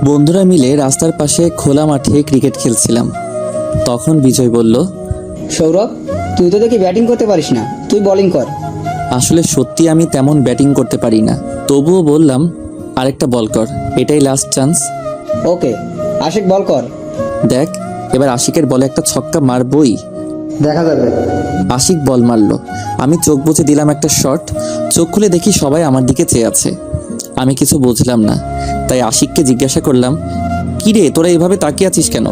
বন্ধুরা মিলে রাস্তার পাশে খোলা মাঠে ক্রিকেট খেলছিলাম। তখন বিজয় বলল, সৌরভ, তুই তো দেখি ব্যাটিং করতে পারিস না, তুই বোলিং কর। আসলে সত্যি আমি তেমন ব্যাটিং করতে পারি না, তবুও বললাম আরেকটা বল কর, এটাই লাস্ট চান্স। ওকে, আশিক বল কর। দেখ, এবার আশিকের বলে একটা ছক্কা মারবই। দেখা যাবে। আশিক বল মারলো, আমি চোখ বুজে দিলাম একটা শট। চোখ খুলে দেখি সবাই আমার দিকে চেয়ে আছে। আমি কিছু বুঝলাম না, তাই আশিককে জিজ্ঞাসা করলাম, কি রে তোরা এভাবে তাকিয়ে আছিস কেন?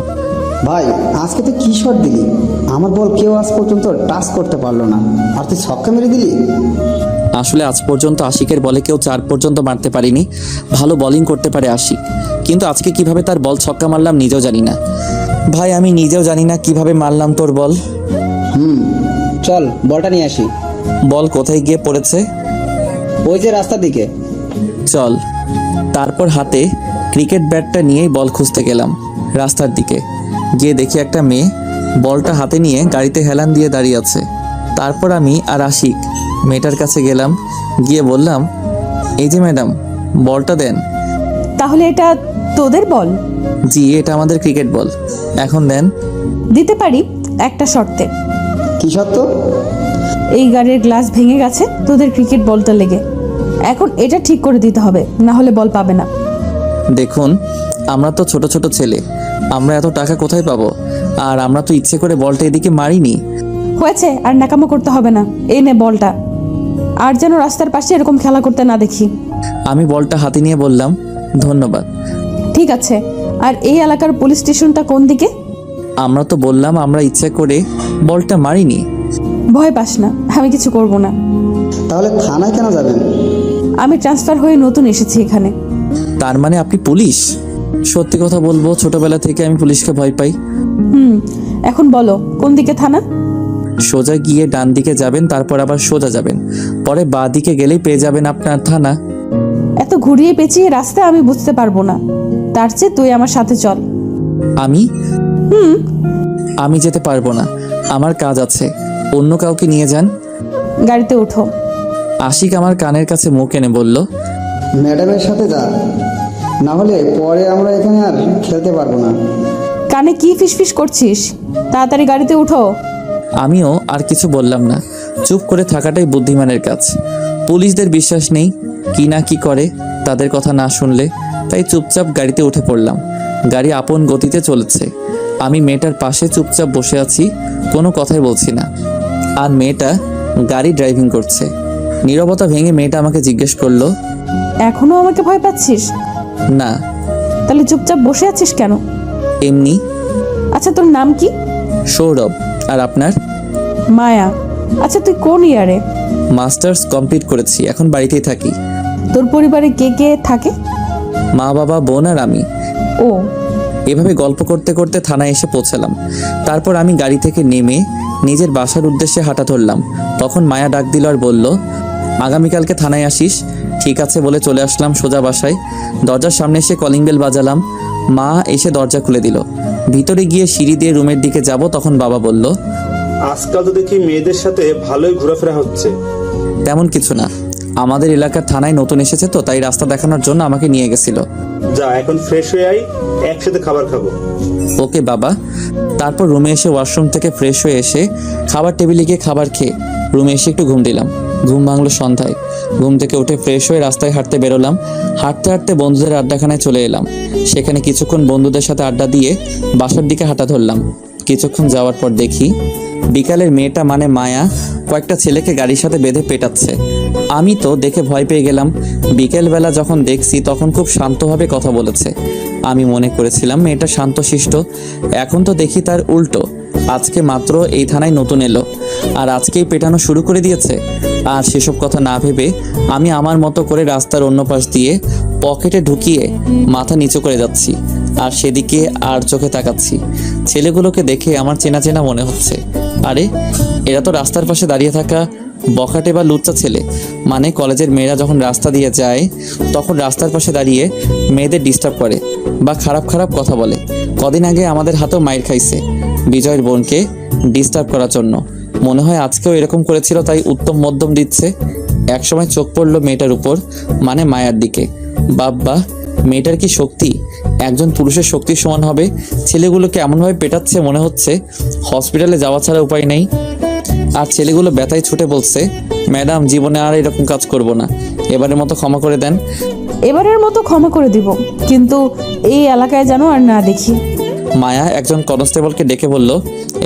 ভাই, আজকে তো কি শট দিলি! আমার বল কেউ আজ পর্যন্ত টাচ করতে পারলো না, আর তুই ছক্কা মেরে দিলি। আসলে আজ পর্যন্ত আশিকের বলে কেউ 4 পর্যন্ত মারতে পারিনি। ভালো বোলিং করতে পারে আশিক, কিন্তু আজকে কিভাবে তার বল ছক্কা মারলাম নিজেও জানি না। ভাই, আমি নিজেও জানি না কিভাবে মারলাম তোর বল। চল বলটা নিয়ে আসি। বল কোথায় গিয়ে পড়েছে? ওই যে রাস্তার দিকে। চল। তারপর হাতে ক্রিকেট ব্যাটটা নিয়েই বল খুঁজতে গেলাম রাস্তার দিকে। গিয়ে দেখি একটা মেয়ে বলটা হাতে নিয়ে গাড়িতে হেলান দিয়ে দাঁড়িয়ে আছে। তারপর আমি আর আশিক মেয়েটার কাছে গেলাম, গিয়ে বললাম, এই যে ম্যাডাম, বলটা দেন। তাহলে এটা তোদের বল? জি, এটা আমাদের ক্রিকেট বল। এখন দেন। দিতে পারি, একটা শর্তে। কি সত্য? এই গাড়ির গ্লাস ভেঙে গেছে তোদের ক্রিকেট বলটা লেগে, এখন এটা ঠিক করে দিতে হবে, না হলে বল পাবে না। দেখুন, আমরা তো ছোট ছোট ছেলে, আমরা এত টাকা কোথায় পাবো? আর আমরা তো ইচ্ছে করে বলটা এদিকে মারিনি। হয়েছে, আর নাকামো করতে হবে না, এই নে বলটা। আর যেন রাস্তার পাশে এরকম খেলা করতে না দেখি। আমি বলটা হাতে নিয়ে বললাম, ধন্যবাদ। ঠিক আছে, আর এই এলাকার পুলিশ স্টেশনটা কোন দিকে? আমরা তো বললাম আমরা ইচ্ছে করে বলটা মারিনি। ভয় পাস না, আমি কিছু করব না। তাহলে থানায় কেন যাবেন? আমি ট্রান্সফার হয়ে নতুন এসেছি এখানে। তার মানে আপনি পুলিশ? সত্যি কথা বলবো, ছোটবেলা থেকে আমি পুলিশকে ভয় পাই। এখন বলো কোন দিকে থানা? সোজা গিয়ে ডান দিকে যাবেন, তারপর আবার সোজা যাবেন, পরে বাঁ দিকে গেলেই পেয়ে যাবেন আপনার থানা। এত ঘুরিয়ে পেঁচিয়ে রাস্তা আমি বুঝতে পারবো না, তার চেয়ে তুই আমার সাথে চল। আমি আমি যেতে পারবো না, আমার কাজ আছে, অন্য কাউকে নিয়ে যান। গাড়িতে উঠো। আশিক আমার কানের কাছে মুখ এনে বলল, ম্যাডামের সাথে যা, না হলে পরে আমরা এখানে আর খেলতে পারবো না। কানে কি ফিসফিস করছিস? তাড়াতাড়ি গাড়িতে উঠো। আমিও আর কিছু বললাম না, চুপ করে থাকাটাই বুদ্ধিমানের কাজ। পুলিশদের বিশ্বাস নেই, কি না কি করে তাদের কথা না শুনলে, তাই চুপচাপ গাড়িতে উঠে পড়লাম। গাড়ি আপন গতিতে চলেছে, আমি মেয়েটার পাশে চুপচাপ বসে আছি, কোনো কথাই বলছি না। আর মেয়েটা গাড়ি ড্রাইভিং করছে। নীরবতা ভেঙে মেয়েটা আমাকে জিজ্ঞেস করলো, এখনো আমাকে ভয় পাচ্ছিস? না। তাহলে চুপচাপ বসে আছিস কেন? এমনি। আচ্ছা, তোর নাম কি? সৌরভ। আর আপনার? মায়া। আচ্ছা, তুই কোন ইয়ারে? মাস্টার্স কমপ্লিট করেছি, এখন বাড়িতেই থাকি। তোর পরিবারে কে কে থাকে? মা, বাবা, বোন আর আমি। ও। এভাবে গল্প করতে করতে থানায় এসে পৌঁছালাম। তারপর আমি গাড়ি থেকে নেমে নিজের বাসার উদ্দেশ্যে হাঁটা ধরলাম। তখন মায়া ডাক দিল আর বলল, আগামীকালকে থানায় আসিস। ঠিক আছে বলে চলে আসলাম সোজা বাসায়। দরজার সামনে এসে কলিং বেল বাজালাম। মা এসে দরজা খুলে দিল। ভিতরে গিয়ে সিঁড়ি দিয়ে রুমের দিকে যাব, তখন বাবা বলল, আজকাল তো দেখি মেয়েদের সাথে ভালোই ঘোরাফেরা হচ্ছে। তেমন কিছু না, আমাদের এলাকার থানায় নতুন এসেছে তো, তাই রাস্তা দেখানোর জন্য আমাকে নিয়ে গেছিল। যা, এখন ফ্রেশ হয়ে আই, একসাথে খাবার খাবো। ওকে বাবা। তারপর রুমে এসে ওয়াশরুম থেকে ফ্রেশ হয়ে এসে খাবার টেবিলে গিয়ে খাবার খেয়ে রুমে এসে একটু ঘুম দিলাম। ঘুম ভাঙলো সন্ধ্যায়। ঘুম থেকে উঠে ফ্রেশ হয়ে রাস্তায় হাঁটতে বেরোলাম। হাঁটতে হাঁটতে বন্ধুদের আড্ডাখানায় চলে এলাম। সেখানে কিছুক্ষণ বন্ধুদের সাথে আড্ডা দিয়ে বাসার দিকে হাঁটা ধরলাম। কিছুক্ষণ যাওয়ার পর দেখি বিকালের মেয়েটা মানে মায়া কয়েকটা ছেলেকে গাড়ির সাথে বেঁধে পেটাচ্ছে। আমি তো দেখে ভয় পেয়ে গেলাম। বিকেলবেলা যখন দেখছি তখন খুব শান্তভাবে কথা বলেছে। আমি মনে করেছিলাম মেয়েটা শান্তশিষ্ট, এখন তো দেখি তার উল্টো। আজকে মাত্র এই থানায় নতুন এলো আর আজকেই পেটানো শুরু করে দিয়েছে। আর সেসব কথা না ভেবে আমি আমার মতো করে রাস্তার অন্য পাশ দিয়ে পকেটে ঢুকিয়ে মাথা নিচু করে যাচ্ছি, আর সেদিকে আর চোখে তাকাচ্ছি। ছেলেগুলোকে দেখে আমার চেনা চেনা মনে হচ্ছে। আরে, এরা তো রাস্তার পাশে দাঁড়িয়ে থাকা বখাটে বা লুচ্চা ছেলে। মানে কলেজের মেয়েরা যখন রাস্তা দিয়ে যায় তখন রাস্তার পাশে দাঁড়িয়ে মেয়েদের ডিস্টার্ব করে বা খারাপ খারাপ কথা বলে। কদিন আগে আমাদের হাতেও মাইর খাইছে বিজয়ের বোনকে ডিস্টার্ব করার জন্য। মনে হয় আজকেও এরকম করেছিল, তাই উত্তম মধ্যম দিচ্ছে। একসময় চোখ পড়লো মেয়েটার উপর, মানে মায়ার দিকে। বাব্বা, মেয়েটার কি শক্তি! একজন পুরুষের শক্তির সমান হবে। ছেলেগুলোকে এমনভাবে পেটাচ্ছে মনে হচ্ছে হসপিটালে যাওয়া ছাড়া উপায় নেই। আর ছেলেগুলো ব্যথায় ছুটে বলছে, ম্যাডাম জীবনে আর এরকম কাজ করব না, এবারের মতো ক্ষমা করে দেন। এবারের মতো ক্ষমা করে দিব, কিন্তু এই এলাকায় যেন আর না দেখি। মায়া একজন কনস্টেবলকে ডেকে বলল,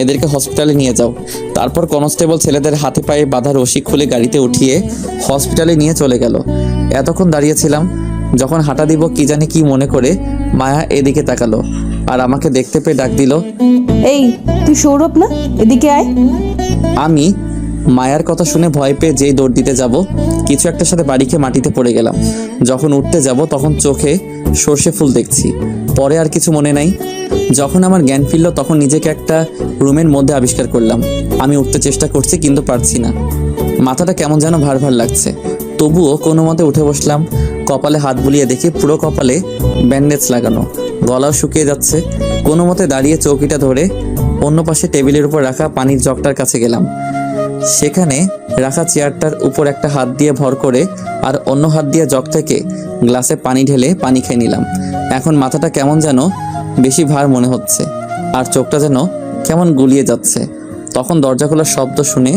এদেরকে হসপিটালে নিয়ে যাও। তারপর কনস্টেবল ছেলেদের হাতে পায়ে বাঁধা রশি খুলে গাড়িতে উঠিয়ে হসপিটালে নিয়ে চলে গেল। এতক্ষণ দাঁড়িয়েছিলাম, যখন হাঁটা দিব কি জানি কি মনে করে মায়া এদিকে তাকালো আর আমাকে দেখতে পেয়ে ডাক দিল, এই তুই সৌরভ না? এদিকে আয়। আমি মায়ার কথা শুনে ভয় পেয়ে যেই দৌড় দিতে যাব, কিছু একটার সাথে বাড়ি খেয়ে মাটিতে পড়ে গেলাম। যখন উঠতে যাব তখন চোখে সর্ষে ফুল দেখছি, পরে আর কিছু মনে নাই। যখন আমার জ্ঞান ফিরল তখন নিজেকে একটা রুমের মধ্যে আবিষ্কার করলাম। আমি উঠতে চেষ্টা করছি কিন্তু পারছি না, মাথাটা কেমন যেন ভার ভার লাগছে। তবুও কোনো মতে উঠে বসলাম। কপালে হাত বুলিয়ে দেখি পুরো কপালে ব্যান্ডেজ লাগানো, গলাও শুকিয়ে যাচ্ছে। কোনো মতে দাঁড়িয়ে চৌকিটা ধরে অন্য পাশে টেবিলের উপর রাখা পানির জগটার কাছে গেলাম। সেখানে রাখা চেয়ারটার উপর একটা হাত দিয়ে ভর করে আর অন্য হাত দিয়ে জগ থেকে গ্লাসে পানি ঢেলে পানি খেয়ে নিলাম। এখন মাথাটা কেমন যেন বেশি ভার মনে হচ্ছে আর চোখটা যেন কেমন গুলিয়ে যাচ্ছে। তখন দরজা খোলার শব্দ শুনে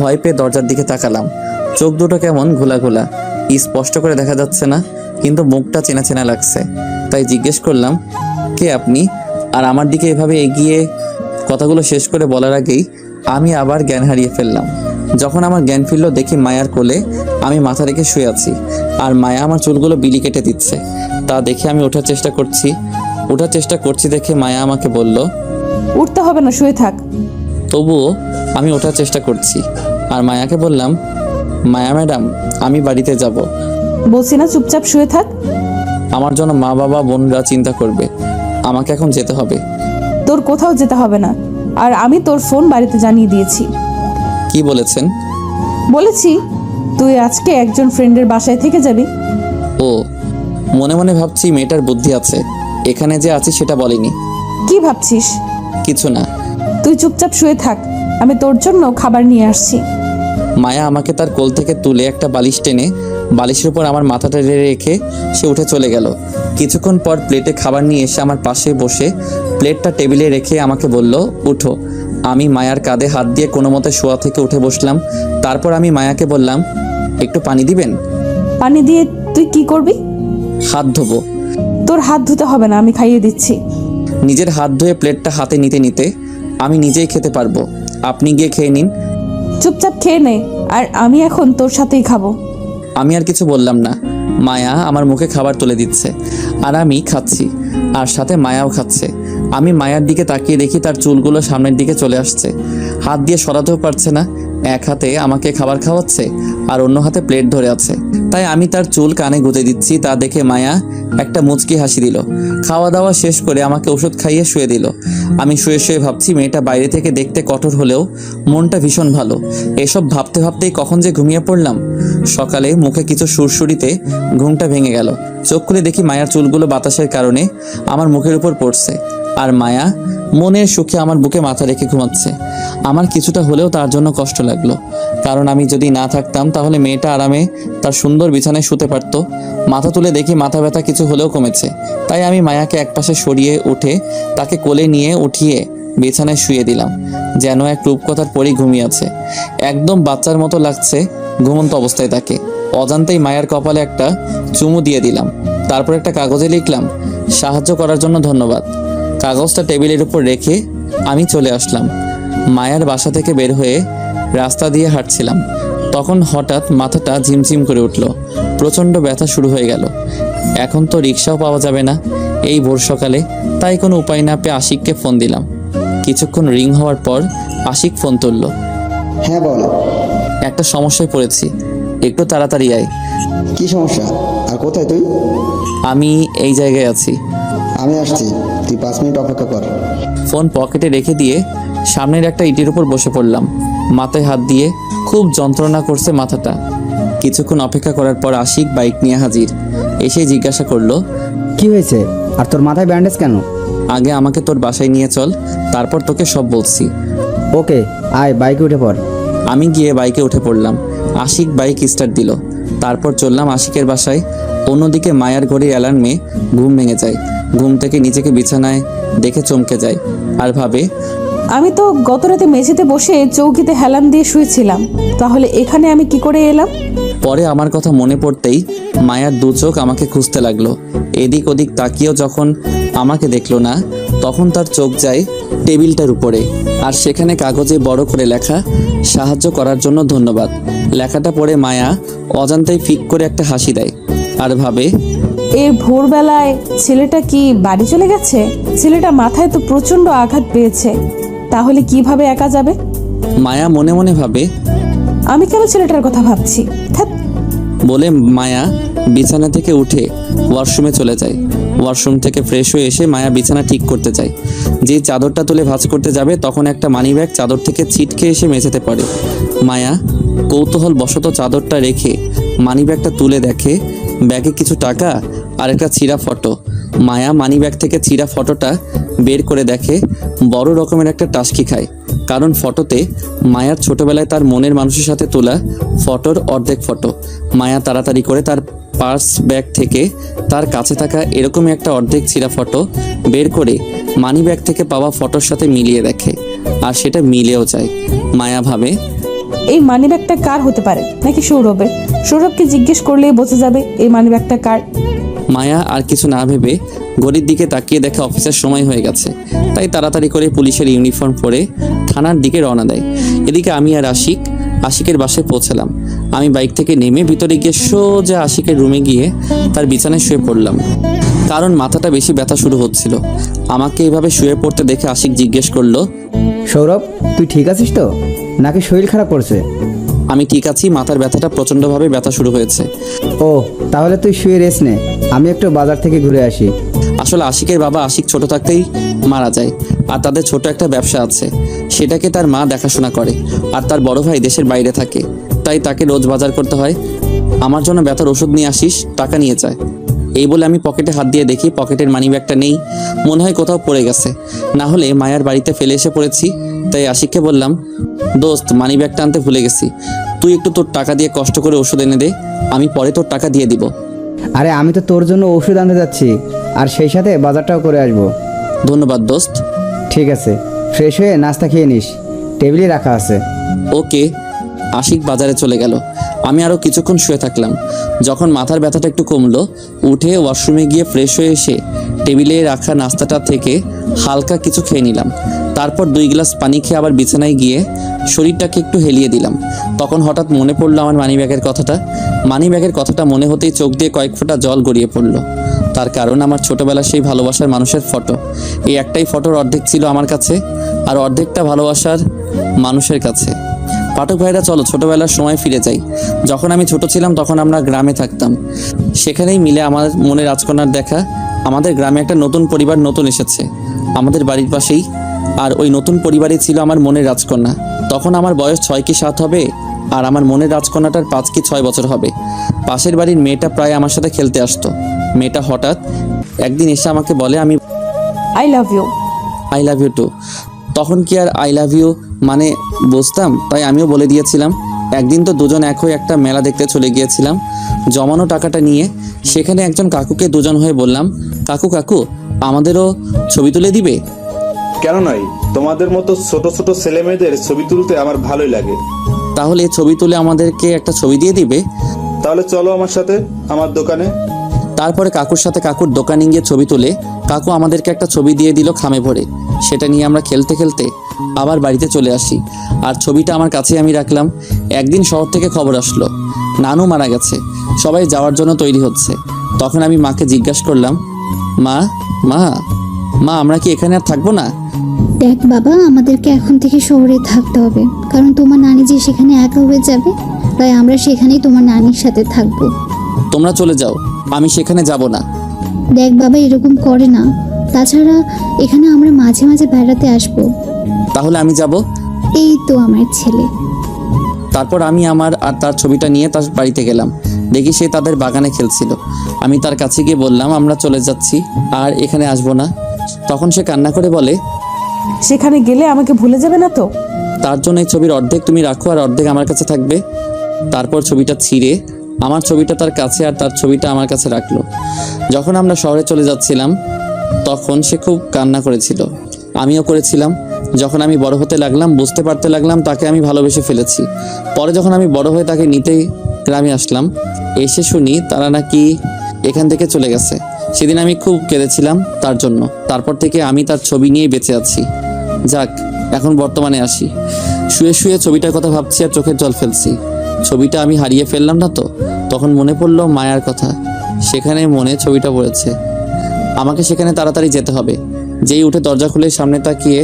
ভয় পেয়ে দরজার দিকে তাকালাম। চোখ দুটো কেমন ঘোলা ঘোলা, স্পষ্ট করে দেখা যাচ্ছে না, কিন্তু মুখটা চেনা চেনা লাগছে। তাই জিজ্ঞেস করলাম, কে আপনি? আর আমার দিকে এভাবে এগিয়ে কথাগুলো শেষ করে বলার আগেই আমি আবার জ্ঞান হারিয়ে ফেললাম। যখন আমার জ্ঞান ফিরল দেখি মায়ার কোলে আমি মাথা রেখে শুয়ে আছি আর মায়া আমার চুলগুলো বিলি কেটে দিচ্ছে। তা দেখে আমি ওঠার চেষ্টা করছি দেখে মায়া আমাকে বলল, উঠতে হবে না, শুয়ে থাক। তবুও আমি ওঠার চেষ্টা করছি আর মায়াকে বললাম, মায়া ম্যাডাম আমি বাড়িতে যাব। বলছি না চুপচাপ শুয়ে থাক। আমার জন্য মা বাবা বোনরা চিন্তা করবে, আমাকে এখন যেতে হবে। তোর কোথাও যেতে হবে না, আর আমি তোর ফোন বাড়িতে জানিয়ে দিয়েছি। কি বলেছেন? বলেছি তুই আজকে একজন ফ্রেন্ডের বাসায় থেকে যাবি। ও, মনে মনে ভাবছি মেয়েটার বুদ্ধি আছে, এখানে যে আছি সেটা বলেনি। কি ভাবছিস? কিছু না। তুই চুপচাপ শুয়ে থাক, আমি তোর জন্য খাবার নিয়ে আসছি। মায়া আমাকে তার কোল থেকে তুলে একটা বালিশ টেনে বালিশের উপর আমার মাথাটা রেখে সে উঠে চলে গেল। কিছুক্ষণ পর প্লেটে খাবার নিয়ে এসে আমার পাশে বসে প্লেটটা টেবিলে রেখে আমাকে বলল, উঠো। আমি মায়ার কাঁধে হাত দিয়ে কোনো মতে শোয়া থেকে উঠে বসলাম। তারপর আমি মায়াকে বললাম, একটু পানি দিবেন? পানি দিয়ে তুই কি করবি? হাত ধোবো। তোর হাত ধুতে হবে না, আমি খাইয়ে দিচ্ছি। নিজের হাত ধুয়ে প্লেটটা হাতে নিতে নিতে, আমি নিজেই খেতে পারবো, আপনি গিয়ে খেয়ে নিন। চুপচাপ খেয়ে নে, আর আমি এখন তোর সাথেই খাবো। আমি আর কিছু বললাম না। মায়া আমার মুখে খাবার তুলে দিচ্ছে আর আমি খাচ্ছি, আর সাথে মায়াও খাচ্ছে। আমি মায়ার দিকে তাকিয়ে দেখি তার চুলগুলো সামনের দিকে চলে আসছে, হাত দিয়ে সরাতেও পারছে না। এক হাতে আমাকে খাবার খাওয়াচ্ছে আর অন্য হাতে প্লেট ধরে আছে। তাই আমি তার চুল কানে গুঁজে দিচ্ছি। তা দেখে মায়া একটা মুচকি হাসি দিল। খাওয়া দাওয়া শেষ করে আমাকে ওষুধ খাইয়ে শুয়ে দিল। আমি শুয়ে শুয়ে ভাবছি, মেয়েটা বাইরে থেকে দেখতে কঠোর হলেও মনটা ভীষণ ভালো। এসব ভাবতে ভাবতেই কখন যে ঘুমিয়ে পড়লাম। সকালে মুখে কিছু সুরসুরিতে ঘুমটা ভেঙে গেল। চোখ খুলে দেখি মায়ার চুলগুলো বাতাসের কারণে আমার মুখের উপর পড়ছে, আর মায়া মনের সুখে আমার বুকে মাথা রেখে ঘুমাচ্ছে। আমার কিছুটা হলেও তার জন্য কষ্ট লাগলো, কারণ আমি যদি না থাকতাম তাহলে মেয়েটা আরামে তার সুন্দর বিছানায় শুতে পারত। মাথা তুলে দেখি মাথা ব্যথা কিছু হলেও কমেছে। তাই আমি মায়াকে একপাশে সরিয়ে উঠে তাকে কোলে নিয়ে উঠিয়ে বিছানায় শুয়ে দিলাম, যেন এক রূপকথার পরই ঘুমিয়ে আছে। একদম বাচ্চার মতো লাগছে ঘুমন্ত অবস্থায় তাকে। অজান্তেই মায়ের কপালে একটা চুমু দিয়ে দিলাম। তারপর একটা কাগজে লিখলাম, সাহায্য করার জন্য ধন্যবাদ। কাগজটা টেবিলের উপর রেখে আমি চলে আসলাম। মায়ার বাসা থেকে বের হয়ে রাস্তা দিয়ে হাঁটছিলাম, তখন হঠাৎ মাথাটা ঝিমঝিম করে উঠল। প্রচণ্ড ব্যথা শুরু হয়ে গেল। এখন তো রিক্সাও পাওয়া যাবে না এই ভোর সকালে। তাই কোনো উপায় না পেয়ে আশিককে ফোন দিলাম। কিছুক্ষণ রিং হওয়ার পর আশিক ফোন তুলল। হ্যাঁ বল। একটা সমস্যায় পড়েছি, একটু তাড়াতাড়ি আয়। কি সমস্যা আর কোথায় তুই? আমি এই জায়গায় আছি। আমি আসছি, তুই 5 মিনিট অপেক্ষা কর। ফোন পকেটে রেখে দিয়ে সামনের একটা ইটের উপর বসে পড়লাম। মাথায় হাত দিয়ে খুব যন্ত্রণা করছে মাথাটা। কিছুক্ষণ অপেক্ষা করার পর আশিক বাইক নিয়ে হাজির। এসে জিজ্ঞাসা করলো, কি হয়েছে আর তোর মাথায় ব্যান্ডেজ কেন? আগে আমাকে তোর বাসায় নিয়ে চল, তারপর তোকে সব বলছি। ওকে, আয় বাইকে উঠে পড়। আমি গিয়ে বাইকে উঠে পড়লাম। আশিক বাইক স্টার্ট দিল। তারপর চললাম আশিকের বাসায়। অন্যদিকে মায়ার ঘড়ির অ্যালার্মে ঘুম ভেঙে যায়। ঘুম থেকে নিজেকে বিছানায় দেখে চমকে যায় আর ভাবে, আমি তো গত রাতে মেঝেতে বসে চৌকিতে হেলান দিয়ে শুয়েছিলাম, তাহলে এখানে আমি কি করে এলাম? পরে আমার কথা মনে পড়তেই মায়ার দু চোখ আমাকে খুঁজতে লাগলো। এদিক ওদিক তাকিয়েও যখন আমাকে দেখলো না, তখন তার চোখ যায় টেবিলটার উপরে, আর সেখানে কাগজে বড় করে লেখা, সাহায্য করার জন্য ধন্যবাদ। লেখাটা পড়ে মায়া অজান্তেই ফিক করে একটা হাসি দেয় আর ভাবে, এই ভোরবেলায় ছেলেটা কি বাড়ি চলে গেছে? ছেলেটা মাথায় তো প্রচন্ড আঘাত পেয়েছে, তাহলে কিভাবে একা যাবে? মায়া মনে মনে ভাবে, আমি কেন ছেলেটার কথা ভাবছি? ধ্যাৎ। বলে মায়া বিছানা থেকে উঠে ওয়াশরুমে চলে যায়। ওয়াশরুম থেকে ফ্রেশ হয়ে এসে মায়া বিছানা ঠিক করতে যায়। যে চাদরটা তুলে ভাঁজ করতে যাবে, তখন একটা মানিব্যাগ চাদর থেকে ছিটকে এসে মেঝেতে পড়ে। মায়া কৌতূহল বশত চাদরটা রেখে মানিব্যাগটা তুলে দেখে ব্যাগে কিছু টাকা আর একটা ছিঁড়া ফটো। মায়া মানিব্যাগ থেকে ছিঁড়া ফটোটা বের করে দেখে বড় রকমের একটা টাসকি খায়, কারণ ফটোতে মায়ার ছোটবেলায় তার মনের মানুষের সাথে তোলা ফটোর অর্ধেক ফটো। মায়া তাড়াতাড়ি করে তার পার্স ব্যাগ থেকে তার কাছে থাকা এরকমই একটা অর্ধেক ছিঁড়া ফটো বের করে মানি ব্যাগ থেকে পাওয়া ফটোর সাথে মিলিয়ে দেখে, আর সেটা মিলেও যায়। মায়া ভাবে, এই মানিব্যাগটা কার হতে পারে? নাকি সৌরভের? সৌরভকে জিজ্ঞেস করলেই বোঝা যাবে এই মানিব্যাগটা কার। মায়া আর কিছু না ভেবে ঘড়ির দিকে তাকিয়ে দেখে অফিসের সময় হয়ে গেছে, তাই তাড়াতাড়ি করে পুলিশের ইউনিফর্ম পরে থানার দিকে রওনা দেয়। এদিকে আমি আর আশিকের বাসায় পৌঁছালাম। আমি বাইক থেকে নেমে ভিতরে গিয়ে সোজা আশিকের রুমে গিয়ে তার বিছানায় শুয়ে পড়লাম, কারণ মাথাটা বেশি ব্যথা শুরু হচ্ছিল। আমাকে এভাবে শুয়ে পড়তে দেখে আশিক জিজ্ঞেস করলো, সৌরভ, তুই ঠিক আছিস তো, নাকি শরীর খারাপ করছে? আমি ঠিক আছি, মাথার ব্যথাটা প্রচণ্ডভাবে ব্যথা শুরু হয়েছে। ও, তাহলে তুই শুয়ে রেস্ট নে, আমি একটু বাজার থেকে ঘুরে আসি। আসলে আশিকের বাবা আশিক ছোট থাকতেই মারা যায়, আর তাদের ছোট একটা ব্যবসা আছে, সেটাকে তার মা দেখাশোনা করে, আর তার বড় ভাই দেশের বাইরে থাকে, তাই তাকে রোজ বাজার করতে হয়। আমার জন্য ব্যথার ওষুধ নিয়ে আসিস, টাকা নিয়ে যায়। এই বলে আমি পকেটে হাত দিয়ে দেখি পকেটের মানিব্যাগটা নেই, মনে হয় কোথাও পড়ে গেছে, না হলে মায়ার বাড়িতে ফেলে এসে পড়েছি। তাই আশিককে বললাম, দোস্ত, মানিব্যাগটা আনতে ভুলে গেছি, তুই একটু তোর টাকা দিয়ে কষ্ট করে ওষুধ এনে দে, আমি পরে তোর টাকা দিয়ে দিব। আরে, আমি তো তোর জন্য ওষুধ আনতে যাচ্ছি, আর সেই সাথে বাজারটাও করে আসবো। ধন্যবাদ দোস্ত। ঠিক আছে, ফ্রেশ হয়ে নাস্তা খেয়ে নিস, টেবিলে রাখা আছে। ওকে। আশিক বাজারে চলে গেল। আমি আরও কিছুক্ষণ শুয়ে থাকলাম। যখন মাথার ব্যথাটা একটু কমলো, উঠে ওয়াশরুমে গিয়ে ফ্রেশ হয়ে এসে টেবিলে রাখা নাস্তাটা থেকে হালকা কিছু খেয়ে নিলাম। তারপর 2 গ্লাস পানি খেয়ে আবার বিছানায় গিয়ে শরীরটাকে একটু হেলিয়ে দিলাম। তখন হঠাৎ মনে পড়লো আমার মানিব্যাগের কথাটা। মানিব্যাগের কথাটা মনে হতেই চোখ দিয়ে কয়েক ফোঁটা জল গড়িয়ে পড়লো। তার কারণ আমার ছোটবেলার সেই ভালোবাসার মানুষের ফটো। এই একটাই ফটোর অর্ধেক ছিল আমার কাছে, আর অর্ধেকটা ভালোবাসার মানুষের কাছে। পাঠক ভাইরা, চলো ছোটবেলার সময় ফিরে যাই। যখন আমি ছোট ছিলাম তখন আমরা গ্রামে থাকতাম। সেখানেই মিলে আমার মনে রাজকন্যার দেখা। আমাদের গ্রামে একটা নতুন পরিবার নতুন এসেছে আমাদের বাড়ির পাশেই, আর ওই নতুন পরিবারই ছিল আমার মনের রাজকন্যা। তখন আমার বয়স 6 কি 7 হবে, আর আমার মনের রাজকন্যাটার 5 কি 6 বছর হবে। পাশের বাড়ির মেয়েটা প্রায় আমার সাথে খেলতে আসতো। মেয়েটা হঠাৎ একদিন এসে আমাকে বলে, আমি I love you. I love you too. তখন কি আর আই লাভ ইউ মানে বুঝতাম, তাই আমিও বলে দিয়েছিলাম। একদিন তো দুজন এক হয়ে একটা মেলা দেখতে চলে গিয়েছিলাম জমানো টাকাটা নিয়ে। সেখানে একজন কাকুকে দুজন হয়ে বললাম, কাকু কাকু, আমাদেরও ছবি তুলে দিবে? কেন নয়, তোমাদের মতো ছোট ছোট ছেলে মেয়েদের ছবি তুলতে আমার ভালোই লাগে। তাহলে ছবি তুলে আমাদেরকে একটা ছবি দিয়ে দিবে? তাহলে চলো আমার সাথে আমার দোকানে। তারপরে কাকুর সাথে কাকুর দোকানে গিয়ে ছবি তুলে কাকু আমাদেরকে একটা ছবি দিয়ে দিল খামে ভরে। সেটা নিয়ে আমরা খেলতে খেলতে আবার বাড়িতে চলে আসি, আর ছবিটা আমার কাছে আমি রাখলাম। একদিন শহর থেকে খবর আসলো নানু মারা গেছে, সবাই যাওয়ার জন্য তৈরি হচ্ছে। তখন আমি মাকে জিজ্ঞাসা করলাম, মা মা মা আমরা কি এখানে আর থাকবো না? দেখ বাবা, আমাদেরকে এখন থেকে শহরে থাকতে হবে, কারণ তোমার নানি যে সেখানে একা হয়ে যাবে, তাই আমরা সেখানেই তোমার নানির সাথে থাকবো। তোমরা চলে যাও, আমি সেখানে যাব না। দেখ বাবা, এরকম করে না, তাছাড়া এখানে আমরা মাঝে মাঝে বেড়াতে আসবো। তাহলে আমি যাব। এই তো আমার ছেলে। তারপর আমি আমার আর তার ছবিটা নিয়ে তার বাড়িতে গেলাম। দেখি সে তাদের বাগানে খেলছিল। আমি তার কাছে গিয়ে বললাম, আমরা চলে যাচ্ছি, আর এখানে আসবো না। তখন সে কান্না করে বলে, সেখানে গেলে আমাকে ভুলে যাবে না তো? তার জন্য এই ছবির অর্ধেক তুমি রাখো আর অর্ধেক আমার কাছে থাকবে। তারপর ছবিটা ছিঁড়ে আমার ছবিটা তার কাছে আর তার ছবিটা আমার কাছে রাখলো। যখন আমরা শহরে চলে যাচ্ছিলাম তখন সে খুব কান্না করেছিল, আমিও করেছিলাম। যখন আমি বড় হতে লাগলাম বুঝতে পারতে লাগলাম তাকে আমি ভালোবেসে ফেলেছি। পরে যখন আমি বড় হয়ে তাকে নিতে গ্রামে আসলাম, এসে শুনি তারা নাকি এখান থেকে চলে গেছে। সেদিন আমি খুব কেঁদেছিলাম তার জন্য। তারপর থেকে আমি তার ছবি নিয়েই বেঁচে আছি। যাক, এখন বর্তমানে আসি। শুয়ে শুয়ে ছবিটার কথা ভাবছি আর চোখের জল ফেলছি। ছবিটা আমি হারিয়ে ফেললাম না তো? তখন মনে পড়লো মায়ার কথা। সেখানে মনে ছবিটা পড়েছে। আমাকে সেখানে তাড়াতাড়ি যেতে হবে। যেই উঠে দরজা খুলে সামনে তাকিয়ে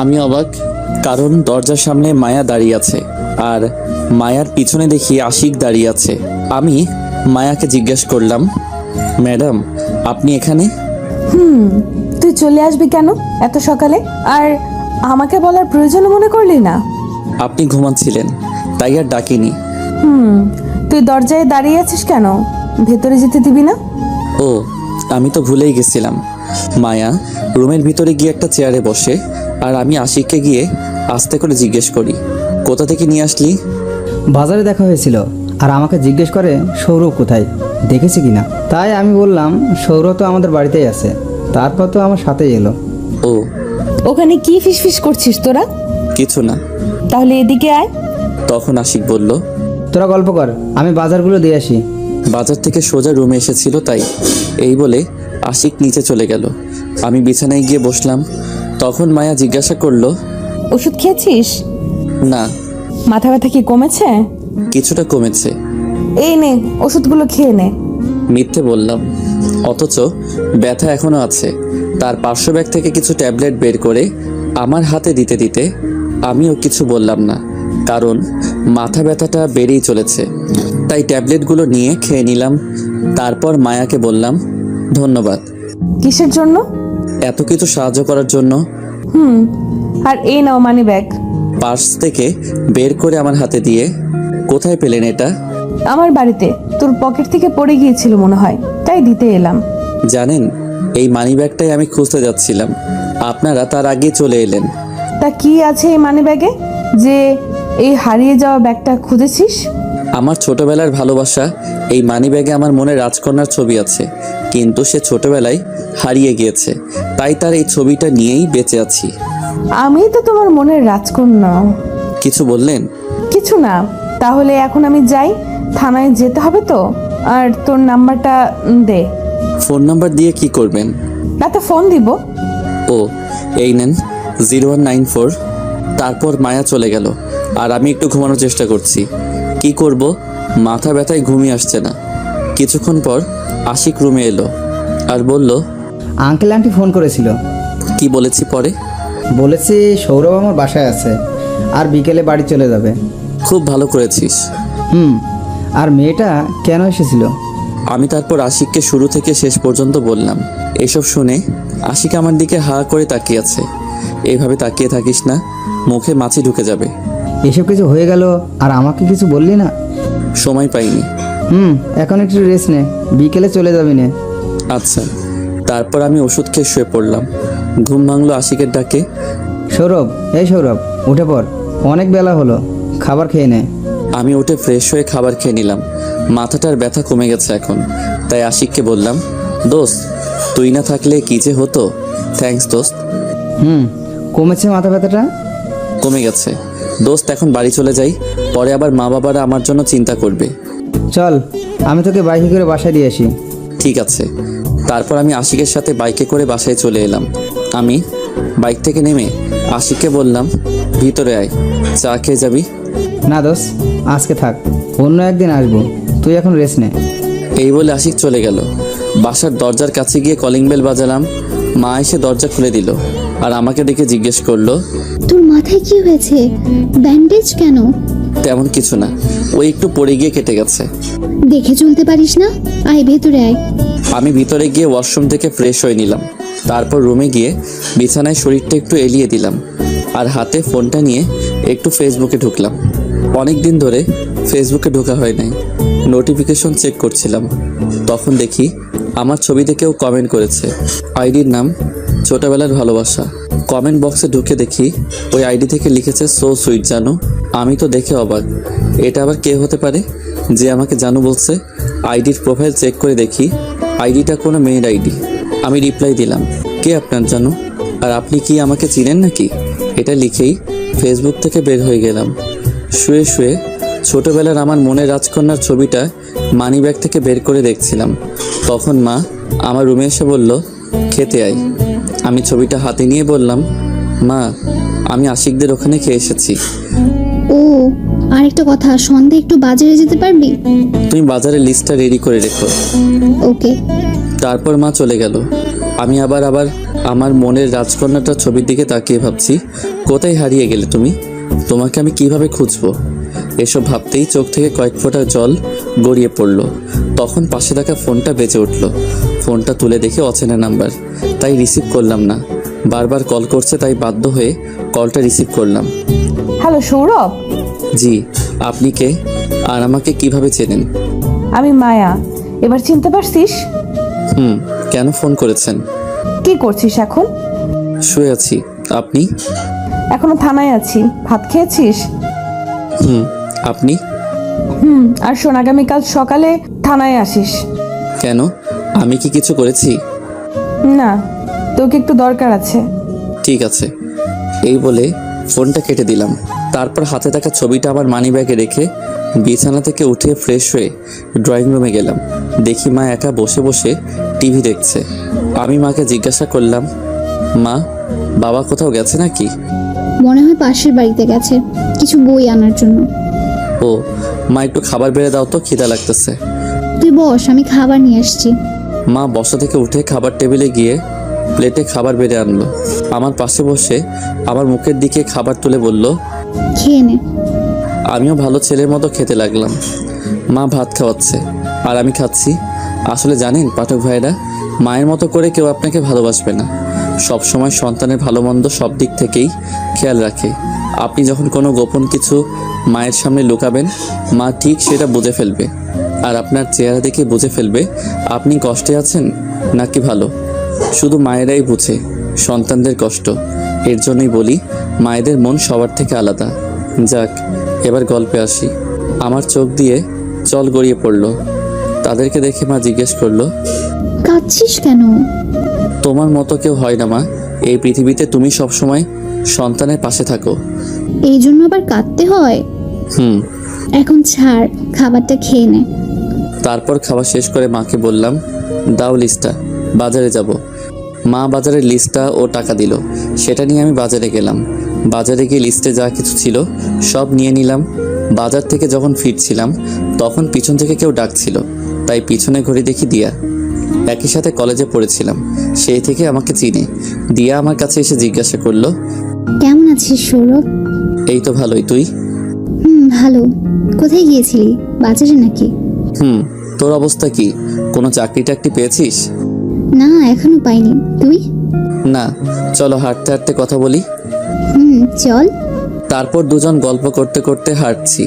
আমি অবাক, কারণ দরজার সামনে মায়া দাঁড়িয়ে আছে আর মায়ার পিছনে দেখি আশিক দাঁড়িয়ে আছে। আমি মায়াকে জিজ্ঞেস করলাম, ম্যাডাম আপনি এখানে? তুই চলে আসবি কেন এত সকালে? আর আমাকে বলার প্রয়োজন মনে করলি না? আপনি ঘুমাচ্ছিলেন তাই আর ডাকিনি। তুই দরজায় দাঁড়িয়ে আছিস কেন? ভেতরে যেতে দিবি না? ও, আমি তো ভুলেই গেছিলাম। মায়া রুমের ভিতরে গিয়ে একটা চেয়ারে বসে আর আমি আশিককে গিয়ে আস্তে করে জিজ্ঞেস করি, কোথা থেকে নিয়ে আসলি? বাজারে দেখা হয়েছিল আর আমাকে জিজ্ঞেস করে সৌরভ কোথায়, দেখেছি কিনা। তাই আমি বললাম সৌরভ তো আমাদের বাড়িতেই আছে। তারপর তো আমার সাথেই এলো। ও, ওখানে কি ফিসফিস করছিস তোরা? কিছু না। তাহলে এদিকে আয়। তখন আশিক বলল, তোরা গল্প কর, আমি বাজারগুলো দিয়ে আসি। বাজার থেকে সোজা রুমে এসেছিল তাই। এই বলে আশিক নিচে চলে গেল। আমি বিছানায় গিয়ে বসলাম। তখন মায়া জিজ্ঞাসা করলো, ওষুধ খেয়েছিস? না, মাথা ব্যথা কি কমেছে? কিছুটা কমেছে। এই নে ওষুধগুলো খেয়ে নে। মিথ্যে বললাম, অথচ ব্যথা এখনো আছে। তার পার্শ্ব ব্যাগ থেকে কিছু ট্যাবলেট বের করে আমার হাতে দিতে দিতে আমিও কিছু বললাম না, কারণ মাথা ব্যথাটা বেড়েই চলেছে। তাই ট্যাবলেটগুলো নিয়ে খেয়ে নিলাম। তারপর মায়াকে বললাম, ধন্যবাদ কিসের জন্য? এত কিছু সাহায্য করার জন্য। আর এই নাও মানি ব্যাগ। পার্স থেকে বের করে আমার হাতে দিয়ে, কোথায় পেলেন এটা? আমার বাড়িতে তোর পকেট থেকে পড়ে গিয়েছিল মনে হয়, তাই দিতে এলাম। জানেন, এই মানি ব্যাগটাই আমি খুঁজতে যাচ্ছিলাম, আপনারা তার আগে চলে এলেন। তা কি আছে এই মানি ব্যাগে যে এই হারিয়ে যাওয়া ব্যাগটা খুঁজেছিস? আমার ছোটবেলার ভালোবাসা এই মানি ব্যাগে। আমার মনে রাজকন্যার ছবি আছে, কিন্তু সে ছোটবেলায় হারিয়ে গিয়েছে। তাই তার এই ছবিটা নিয়েই বেঁচে আছি। আমি তো তোমার মনের রাজকন্যা। কিছু বললেন? কিছু না। তাহলে এখন আমি যাই, থানায় যেতে হবে তো। আর তোর নাম্বারটা দে। ফোন নাম্বার দিয়ে কি করবেন? রাতে ফোন দিব। ও, এই নেন 0194। তারপর মায়া চলে গেল আর আমি একটু ঘুমানোর চেষ্টা করছি। কি করব, মাথা ব্যথায় ঘুমিয়ে আসছে না। কিছুক্ষণ পর আশিক রুমে এলো আর বলল, আঙ্কেল আন্টি ফোন করেছিল। কি বলেছি পরে? বলেছি সৌরভ আমার বাসায় আছে আর বিকেলে বাড়ি চলে যাবে। খুব ভালো করেছিস। আর মেয়েটা কেন এসেছিল? আমি তারপর আশিককে শুরু থেকে শেষ পর্যন্ত বললাম। এসব শুনে আশিক আমার দিকে হা করে তাকিয়ে আছে। এইভাবে তাকিয়ে থাকিস না, মুখে মাছি ঢুকে যাবে। এসব কিছু হয়ে গেল আর আমাকে কিছু বললি না? সময় পাইনি। এখন একটু রেস্ট নে, বিকেলে চলে যাবি নে। আচ্ছা। তারপর আমি ওষুধ খেয়ে শুয়ে পড়লাম। ঘুম ভাঙলো আশিকের ডাকে। সৌরভ, এই সৌরভ, উঠে পড়, অনেক বেলা হলো, খাবার খেয়ে নে। আমি উঠে ফ্রেশ হয়ে খাবার খেয়ে নিলাম। মাথাটার ব্যথা কমে গেছে এখন। তাই আশিককে বললাম, দোস্ত তুই না থাকলে কি যে হতো। থ্যাঙ্কস দোস্ত। কমেছে মাথা ব্যথাটা? কমে গেছে দোস্ত, এখন বাড়ি চলে যাই, পরে আবার মা বাবারা আমার জন্য চিন্তা করবে। চল, আমি তোকে বাইকে করে বাসায় দিয়ে আসি। ঠিক আছে। তারপর আমি আশিকের সাথে বাইকে করে বাসায় চলে এলাম। আমি বাইক থেকে নেমে আশিককে বললাম, ভিতরে আয়, চা খেয়ে যাবি? না দোস্ত, আজকে থাক, অন্য একদিন আসবো, তুই এখন রেস্ট নে। এই বলে আশিক চলে গেল। বাসার দরজার কাছে গিয়ে কলিং বেল বাজালাম। মা এসে দরজা খুলে দিল আর আমাকে দেখে জিজ্ঞেস করলো, তোর মাথায় কি হয়েছে? ব্যান্ডেজ কেন? তেমন কিছু না, ওই একটু পড়ে গিয়ে কেটে গেছে। দেখে চলতে পারিস না? আয় ভেতরে আয়। আমি ভিতরে গিয়ে ওয়াশরুম থেকে ফ্রেশ হয়ে নিলাম। তারপর রুমে গিয়ে বিছানায় শরীরটা একটু এলিয়ে দিলাম আর হাতে ফোনটা নিয়ে একটু ফেসবুকে ঢুকলাম। অনেক দিন ধরে ফেসবুকে ঢোকা হয় নাই। নোটিফিকেশন চেক করছিলাম, তখন দেখি আমার ছবিতে কেউ কমেন্ট করেছে। আইডির নাম ছোটবেলার ভালোবাসা। কমেন্ট বক্সে ঢুকে দেখি ওই আইডি থেকে লিখেছে সো সুইট জানো। আমি তো দেখে অবাক, এটা আবার কে হতে পারে? যে আমাকে জানু বলছে। আইডির প্রোফাইল চেক করে দেখি আইডিটা কোনো মেয়ের আইডি। আমি রিপ্লাই দিলাম, কে আপনার জানু, আর আপনি কি আমাকে চিনেন নাকি? এটা লিখেই ফেসবুক থেকে বের হয়ে গেলাম। শুয়ে শুয়ে ছোটবেলার আমার মনের রাজকন্যার ছবিটা মানিব্যাগ থেকে বের করে দেখছিলাম। তখন মা আমার রুমে এসে বলল, খেতে আয়। আমি ছবিটা হাতে নিয়ে বললাম, মা আমি আশিকদের ওখানে খেয়ে এসেছি। ও, আরেকটা কথা, সন্ধ্যে একটু বাজারে যেতে পারবি? তুমি বাজারের লিস্টটা রেডি করে রেখো। ওকে। তারপর মা চলে গেল। আমি আবার আমার মনের রাজকন্যাটার ছবির দিকে তাকিয়ে ভাবছি, কোথায় হারিয়ে গেলে তুমি? তোমাকে আমি কিভাবে খুঁজবো? এসব ভাবতেই চোখ থেকে কয়েক ফোঁটা জল গড়িয়ে পড়লো। তখন পাশে থাকা ফোনটা বেজে উঠলো। ফোনটা তুলে দেখে অচেনা নাম্বার, তাই রিসিভ করলাম না। বারবার কল করছে, তাই বাধ্য হয়ে কলটা রিসিভ করলাম। হ্যালো সৌরভ, জি, আপনি কে আর আমাকে কিভাবে চেনেন? আমি মায়া। এবার চিনতে পারছিস? কেন ফোন করেছেন? কি করছিস এখন? শুয়ে আছি। আপনি? এখনো থানায় আছি। ভাত খেয়েছিস? আপনি? আর শোন, আগামীকাল সকালে থানায় আসিস। কেন, আমি কি কিছু করেছি? না, তোকে একটু দরকার আছে। ঠিক আছে। এই বলে ফোনটা কেটে দিলাম। তারপর হাতে থাকা ছবিটা আমার মানিব্যাগে রেখে বিছানা থেকে উঠে ফ্রেশ হয়ে ড্রয়িং রুমে গেলাম। দেখি মা একা বসে বসে টিভি দেখছে। আমি মাকে জিজ্ঞাসা করলাম, মা বাবা কোথাও গেছে নাকি? মনে হয় পাশের বাড়িতে গেছে কিছু বই আনার জন্য। ও, মা একটু খাবার বেড়ে দাও তো, খিদা লাগতেছে। তুই বস, আমি খাবার নিয়ে আসছি। মা বসা থেকে উঠে খাবার টেবিলে গিয়ে প্লেটে খাবার বেড়ে আনলো। আমার পাশে বসে আমার মুখের দিকে খাবার তুলে বলল, খেয়ে নে। আমিও ভালো ছেলের মতো খেতে লাগলাম। মা ভাত খাওয়াচ্ছে আর আমি খাচ্ছি। আসলে জানেন পাঠক ভাইরা, মায়ের মতো করে কেউ আপনাকে ভালোবাসবে না। সব সময় সন্তানের ভালো মন্দ সব দিক থেকেই খেয়াল রাখে। আপনি যখন কোনো গোপন কিছু মায়ের সামনে লুকাবেন, মা ঠিক সেটা বুঝে ফেলবে। আর আপনার চেহারা দেখে বুঝে ফেলবে আপনি কষ্টে আছেন নাকি ভালো। শুধু মায়েরাই বুঝে সন্তানদের কষ্ট। এর জন্যই বলি, মায়েদের মন সবার থেকে আলাদা। যাক, এবার গল্পে আসি। আমার চোখ দিয়ে জল গড়িয়ে পড়ল। তাদেরকে দেখে মা জিজ্ঞেস করলো, কাঁদছিস কেন? তোমার মতো কেউ হয় না মা। এই পৃথিবীতে তুমি সবসময় সন্তানের পাশে থাকো। এই জন্য আবার কাঁদতে হয়? এখন ছাড়, খাবারটা খেয়ে নে। তারপর খাওয়া শেষ করে মাকে বললাম, দাও লিস্টটা, বাজারে যাব। মা বাজারের লিস্টটা ও টাকা দিল। সেটা নিয়ে আমি বাজারে গেলাম। বাজারে গিয়ে লিস্টে যা কিছু ছিল সব নিয়ে নিলাম। বাজার থেকে যখন ফিরছিলাম তখন পিছন থেকে কেউ ডাকছিল, তাই পিছনে ঘুরে দেখি দিয়া। একই সাথে কলেজে পড়েছিলাম, সেই থেকে আমাকে চিনে। দিয়া আমার কাছে এসে জিজ্ঞাসা করলো, কেমন আছিস সৌরভ? এই তো ভালোই, তুই? ভালো। কোথায় গিয়েছিলি, বাজারে নাকি? তোর অবস্থা কি? কোনো চাকরি টাকরি পেয়েছিস? না, এখনো পাইনি। তুই? না, চলো হাঁটতে হাঁটতে কথা বলি। চল। তারপর দুজন গল্প করতে করতে হাঁটছি।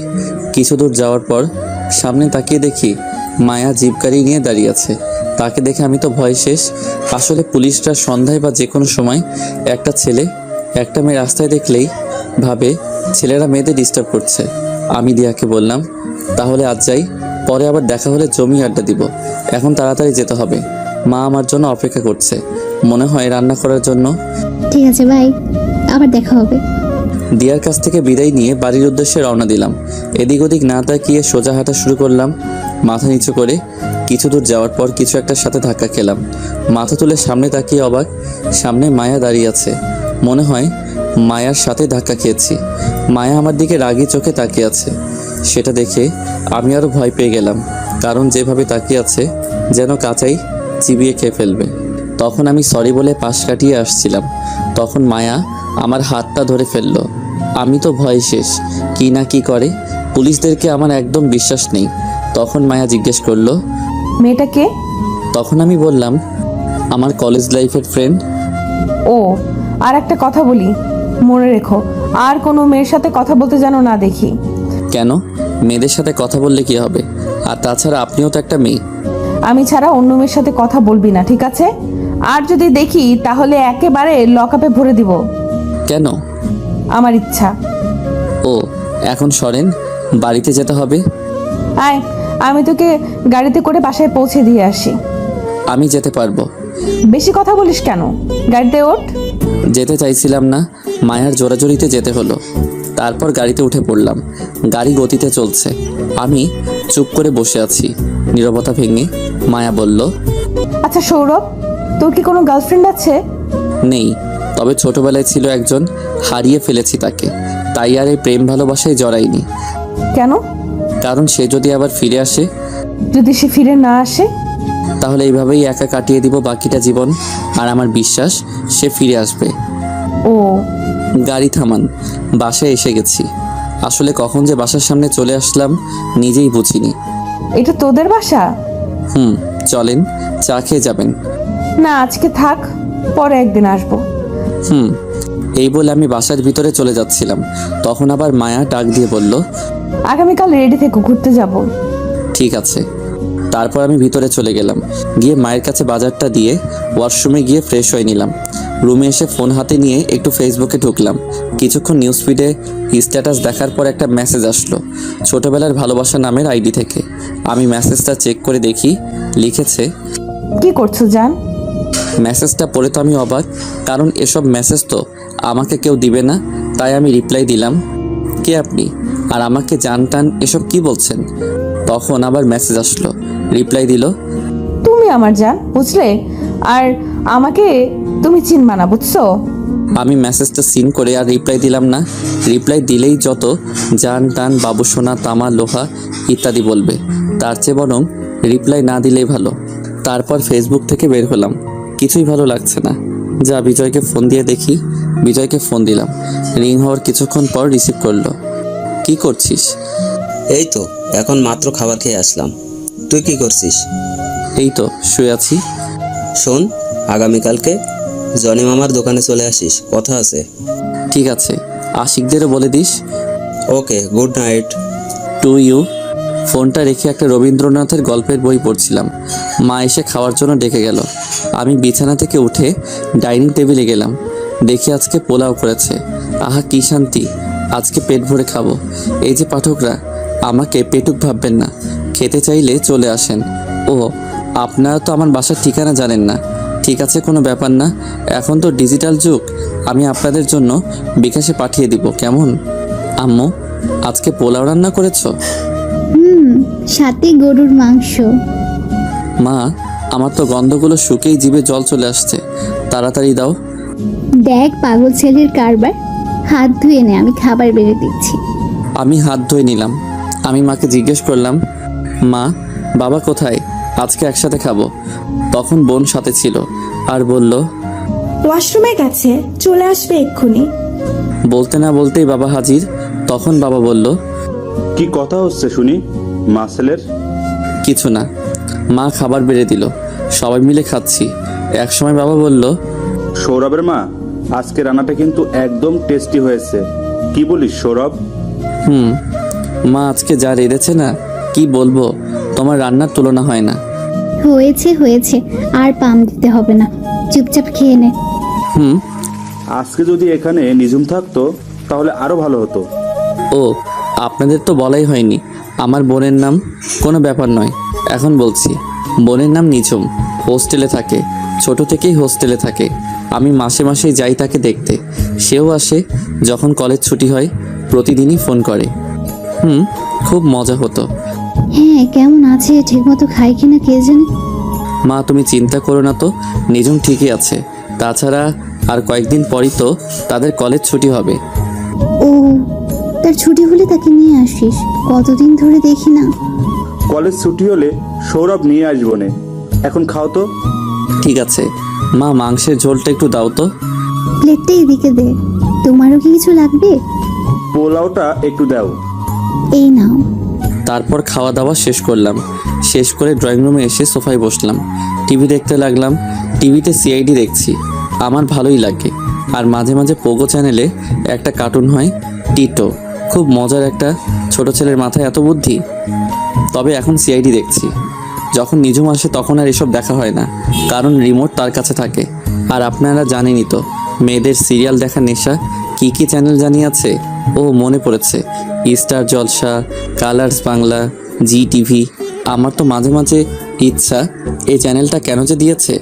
কিছু দূর যাওয়ার পর সামনে তাকিয়ে দেখি মায়া জিপ গাড়ি নিয়ে দাঁড়িয়ে আছে। তাকে দেখে আমি তো ভয় শেষ। আসলে পুলিশরা সন্ধ্যায় বা যে কোনো সময় একটা ছেলে একটা মেয়ে রাস্তায় দেখলেই ভাবে ছেলেরা মেয়েদের ডিস্টার্ব করছে। আমি দিয়াকে বললাম, তাহলে আজ যাই, পরে আবার দেখা হলে জমি আড্ডা দিব। এখন তাড়াতাড়ি যেতে হবে, মা আমার জন্য অপেক্ষা করছে, মনে হয় রান্না করার জন্য। ঠিক আছে, বাই, আবার দেখা হবে। দিয়ার কাছ থেকে বিদায় নিয়ে বাড়ির উদ্দেশ্যে রওনা দিলাম। এদিক ওদিক না তাকিয়ে সোজা হাঁটা শুরু করলাম, মাথা নিচু করে। কিছু দূর যাওয়ার পর কিছু একটার সাথে ধাক্কা খেলাম। মাথা তুলে সামনে তাকিয়ে অবাক, সামনে মায়া দাঁড়িয়ে আছে। মনে হয় মায়ার সাথে ধাক্কা খেয়েছি। মায়া আমার দিকে রাগী চোখে তাকিয়ে আছে। সেটা দেখে আমি আরও ভয় পেয়ে গেলাম, কারণ যেভাবে তাকিয়ে আছে যেন কাঁচাই চিবিয়ে খেয়ে ফেলবে। তখন আমি সরি বলে পাশ কাটিয়ে আসছিলাম, তখন মায়া আমার হাতটা ধরে ফেললো। আমি তো ভয় শেষ, কি না কি করে। পুলিশদেরকে আমার একদম বিশ্বাস নেই। তখন মায়া জিজ্ঞেস করলো, মেয়েটা কে? তখন আমি বললাম, আমার কলেজ লাইফের ফ্রেন্ড। ও, আর একটা কথা বলি, মনে রেখো, আর কোনো মেয়ের সাথে কথা বলতে যেন না দেখি। কেন? মেয়েদের সাথে কথা বললে কি হবে? আর তাছাড়া আপনিও তো একটা মেয়ে। আমি ছাড়া অন্য মেয়ের সাথে কথা বলবি না, ঠিক আছে? আর যদি দেখি তাহলে একেবারে লকআপে ভরে দিব। কেন? আমার ইচ্ছা। ও, এখন সরেন, বাড়িতে যেতে হবে। আয়, আমি তোকে গাড়িতে করে বাসায় পৌঁছে দিয়ে আসি। আমি যেতে পারবো। বেশি কথা বলিস কেন? গাড়িতে ওঠ। যেতে চাইছিলাম না, মায়ার জোরাজোরিতে যেতে হলো। তারপর গাড়িতে উঠে পড়লাম। গাড়ি গতিতে চলছে, আমি চুপ করে বসে আছি। নীরবতা ভেঙে মায়া বলল, আচ্ছা সৌরভ, তোর কি কোনো গার্লফ্রেন্ড আছে? নেই, তবে ছোটবেলায় ছিল একজন, হারিয়ে ফেলেছি তাকে। তাই আর এই প্রেম ভালোবাসায় জড়াইনি। কেন? কারণ সে যদি আবার ফিরে আসে, যদি সে ফিরে না আসে? তাহলে এইভাবেই একা কাটিয়ে দিব বাকিটা জীবন। আর আমার বিশ্বাস সে ফিরে আসবে। ও, গাড়ি থামান, বাসায় এসে গেছি। আসলে কখন যে বাসার সামনে চলে আসলাম নিজেই বুঝিনি। এটা তোদের বাসা? চলেন, চা খেয়ে যাবেন। না, আজকে থাক, পরে একদিন আসবো। এই বলে আমি বাসার ভিতরে চলে যাচ্ছিলাম, তখন আবার মায়া ডাক দিয়ে বলল, আগামীকাল রেডি থেকো, ঘুরতে যাব। ঠিক আছে। তারপর আমি ভিতরে চলে গেলাম। গিয়ে মায়ের কাছে বাজারটা দিয়ে ওয়াশরুমে গিয়ে ফ্রেশ হয়ে নিলাম। রুমে এসে ফোন হাতে নিয়ে একটু ফেসবুকে ঢুকলাম। কিছুক্ষণ নিউজ ফিডে স্ট্যাটাস দেখার পর একটা মেসেজ আসলো, ছোটবেলার ভালোবাসা নামের আইডি থেকে। আমি মেসেজটা চেক করে দেখি, লিখেছে, কি করছো জান? মেসেজটা পড়ে তো আমি অবাক, কারণ এসব মেসেজ তো আমাকে কেউ দিবে না। তাই আমি রিপ্লাই দিলাম, কে আপনি, আর আমাকে জান টান এসব কি বলছেন? তখন আবার মেসেজ আসলো, রিপ্লাই দিল, তুমি আমার জান, বুঝলে? আর আমাকে তুমি চিনবা না, বুঝছো? আমি মেসেজটা সিন করে আর রিপ্লাই দিলাম না। রিপ্লাই দিলেই যত জান টান, বাবু সোনা, তামা, লোহা ইত্যাদি বলবে, তার চেয়ে বরং রিপ্লাই না দিলেই ভালো। তারপর ফেসবুক থেকে বের হলাম, কিছুই ভালো লাগছে না। যা বিজয়কে ফোন দিয়ে দেখি। বিজয়কে ফোন দিলাম, রিং হওয়ার কিছুক্ষণ পর রিসিভ করলো। কি করছিস? এই তো এখন মাত্র খাবার খেয়ে আসলাম। তুই কি করছিস? এই তো শুয়ে আছি। শোন, আগামীকালকে জনি মামার দোকানে চলে আসিস, কথা আছে। ঠিক আছে, আশিকদেরও বলে দিস। Okay, good night. To you. ফোনটা রেখে একটা রবীন্দ্রনাথের গল্পের বই পড়ছিলাম। মা এসে খাওয়ার জন্য ডেকে গেল। আমি বিছানা থেকে উঠে ডাইনিং টেবিলে গেলাম। দেখি আজকে পোলাও করেছে। আহা কি শান্তি, আজকে পেট ভরে খাবো। এই যে পাঠকরা, আমাকে পেটুক ভাববেন না, খেতে চাইলে চলে আসেন। ও, আপনারা তো আমার বাসার ঠিকানা জানেন না। ঠিক আছে, কোনো ব্যাপার না, এখন তো ডিজিটাল যুগ, আমি আপনাদের জন্য বিকাশে পাঠিয়ে দিব, কেমন? আম্মু, আজকে পোলাও রান্না করেছো? সাথে গরুর মাংস। মা, আমার তো গন্ধগুলো শুকেই জিভে জল চলে আসছে, তাড়াতাড়ি দাও। দেখ পাগল ছেলের কারবার, হাত ধুয়ে নে, আমি খাবার বেড়ে দিচ্ছি। আমি হাত ধুয়ে নিলাম। আমি মাকে জিজ্ঞেস করলাম, মা, বাবা কোথায়? আজকে একসাথে খাবো। তখন বোন সাথে ছিল আর বলল, ওয়াশরুমে গেছে, চলে আসবে এক্ষুনি। বলতে না বলতেই বাবা হাজির। তখন বাবা বলল, কি কথা হচ্ছে শুনি মাসেলের? কিছু না। মা খাবার বেড়ে দিল, সবাই মিলে খাচ্ছি। একসময় বাবা বলল, সৌরভের মা, আজকে রান্নাটা কিন্তু একদম টেস্টি হয়েছে। কি বলিস সৌরভ? মা আজকে যা রেঁধেছে না, কি বলবো, তোমার রান্নার তুলনা হয় না। হয়েছে হয়েছে, আর পাম দিতে হবে না, চুপচাপ খেয়ে নে। আজকে যদি এখানে নিঝুম থাকতো তাহলে আরো ভালো হতো। ও, আপনাদের তো বলাই হয়নি আমার বোনের নাম। কোনো ব্যাপার নয়, এখন বলছি। বোনের নাম নিঝুম, হোস্টেলে থাকে, ছোট থেকেই হোস্টেলে থাকে। আমি মাসে মাসে যাই তাকে দেখতে, সেও আসে যখন কলেজ ছুটি হয়। প্রতিদিনই ফোন করে। খুব মজা হতো। হ্যাঁ, কেমন আছে, ঠিকমতো খায় কিনা কে জানে। মা তুমি চিন্তা করো না তো, নিঝুম ঠিকই আছে। তাছাড়া আর কয়েকদিন পরই তো তাদের কলেজ ছুটি হবে। ও, তার ছুটি হলে তাকে নিয়ে আসিস, কতদিন ধরে দেখি না। কলেজ ছুটি হলে সৌরভ নিয়ে আসবো নে। এখন খাও তো। ঠিক আছে মা, মাংসের ঝোলটা একটু দাও তো। প্লেটটা এদিকে দে, তোমারও কি কিছু লাগবে? পোলাওটা একটু দাও। এই নাও। তারপর খাওয়া দাওয়া শেষ করলাম। শেষ করে ড্রয়িং রুমে এসে সোফায় বসলাম, টিভি দেখতে লাগলাম। টিভিতে সিআইডি দেখছি, আমার ভালোই লাগে। আর মাঝে মাঝে পোগো চ্যানেলে একটা কার্টুন হয়, টিটো। খুব মজার একটা, ছোট ছেলের মাথায় এত বুদ্ধি। তবে এখন সিআইডি দেখছি। যখন নিঝুম আসে তখন আর এসব দেখা হয় না, কারণ রিমোট তার কাছে থাকে। আর আপনারা জানেনই তো, মেয়েদের সিরিয়াল দেখার নেশা। কি কি চ্যানেল জানি আছে, ও মনে পড়েছে, স্টার জলসা, কালার্স বাংলা, জি টিভি। আমার তো মাঝে মাঝে ইচ্ছা এই চ্যানেলটা কেন যে দিয়েছে,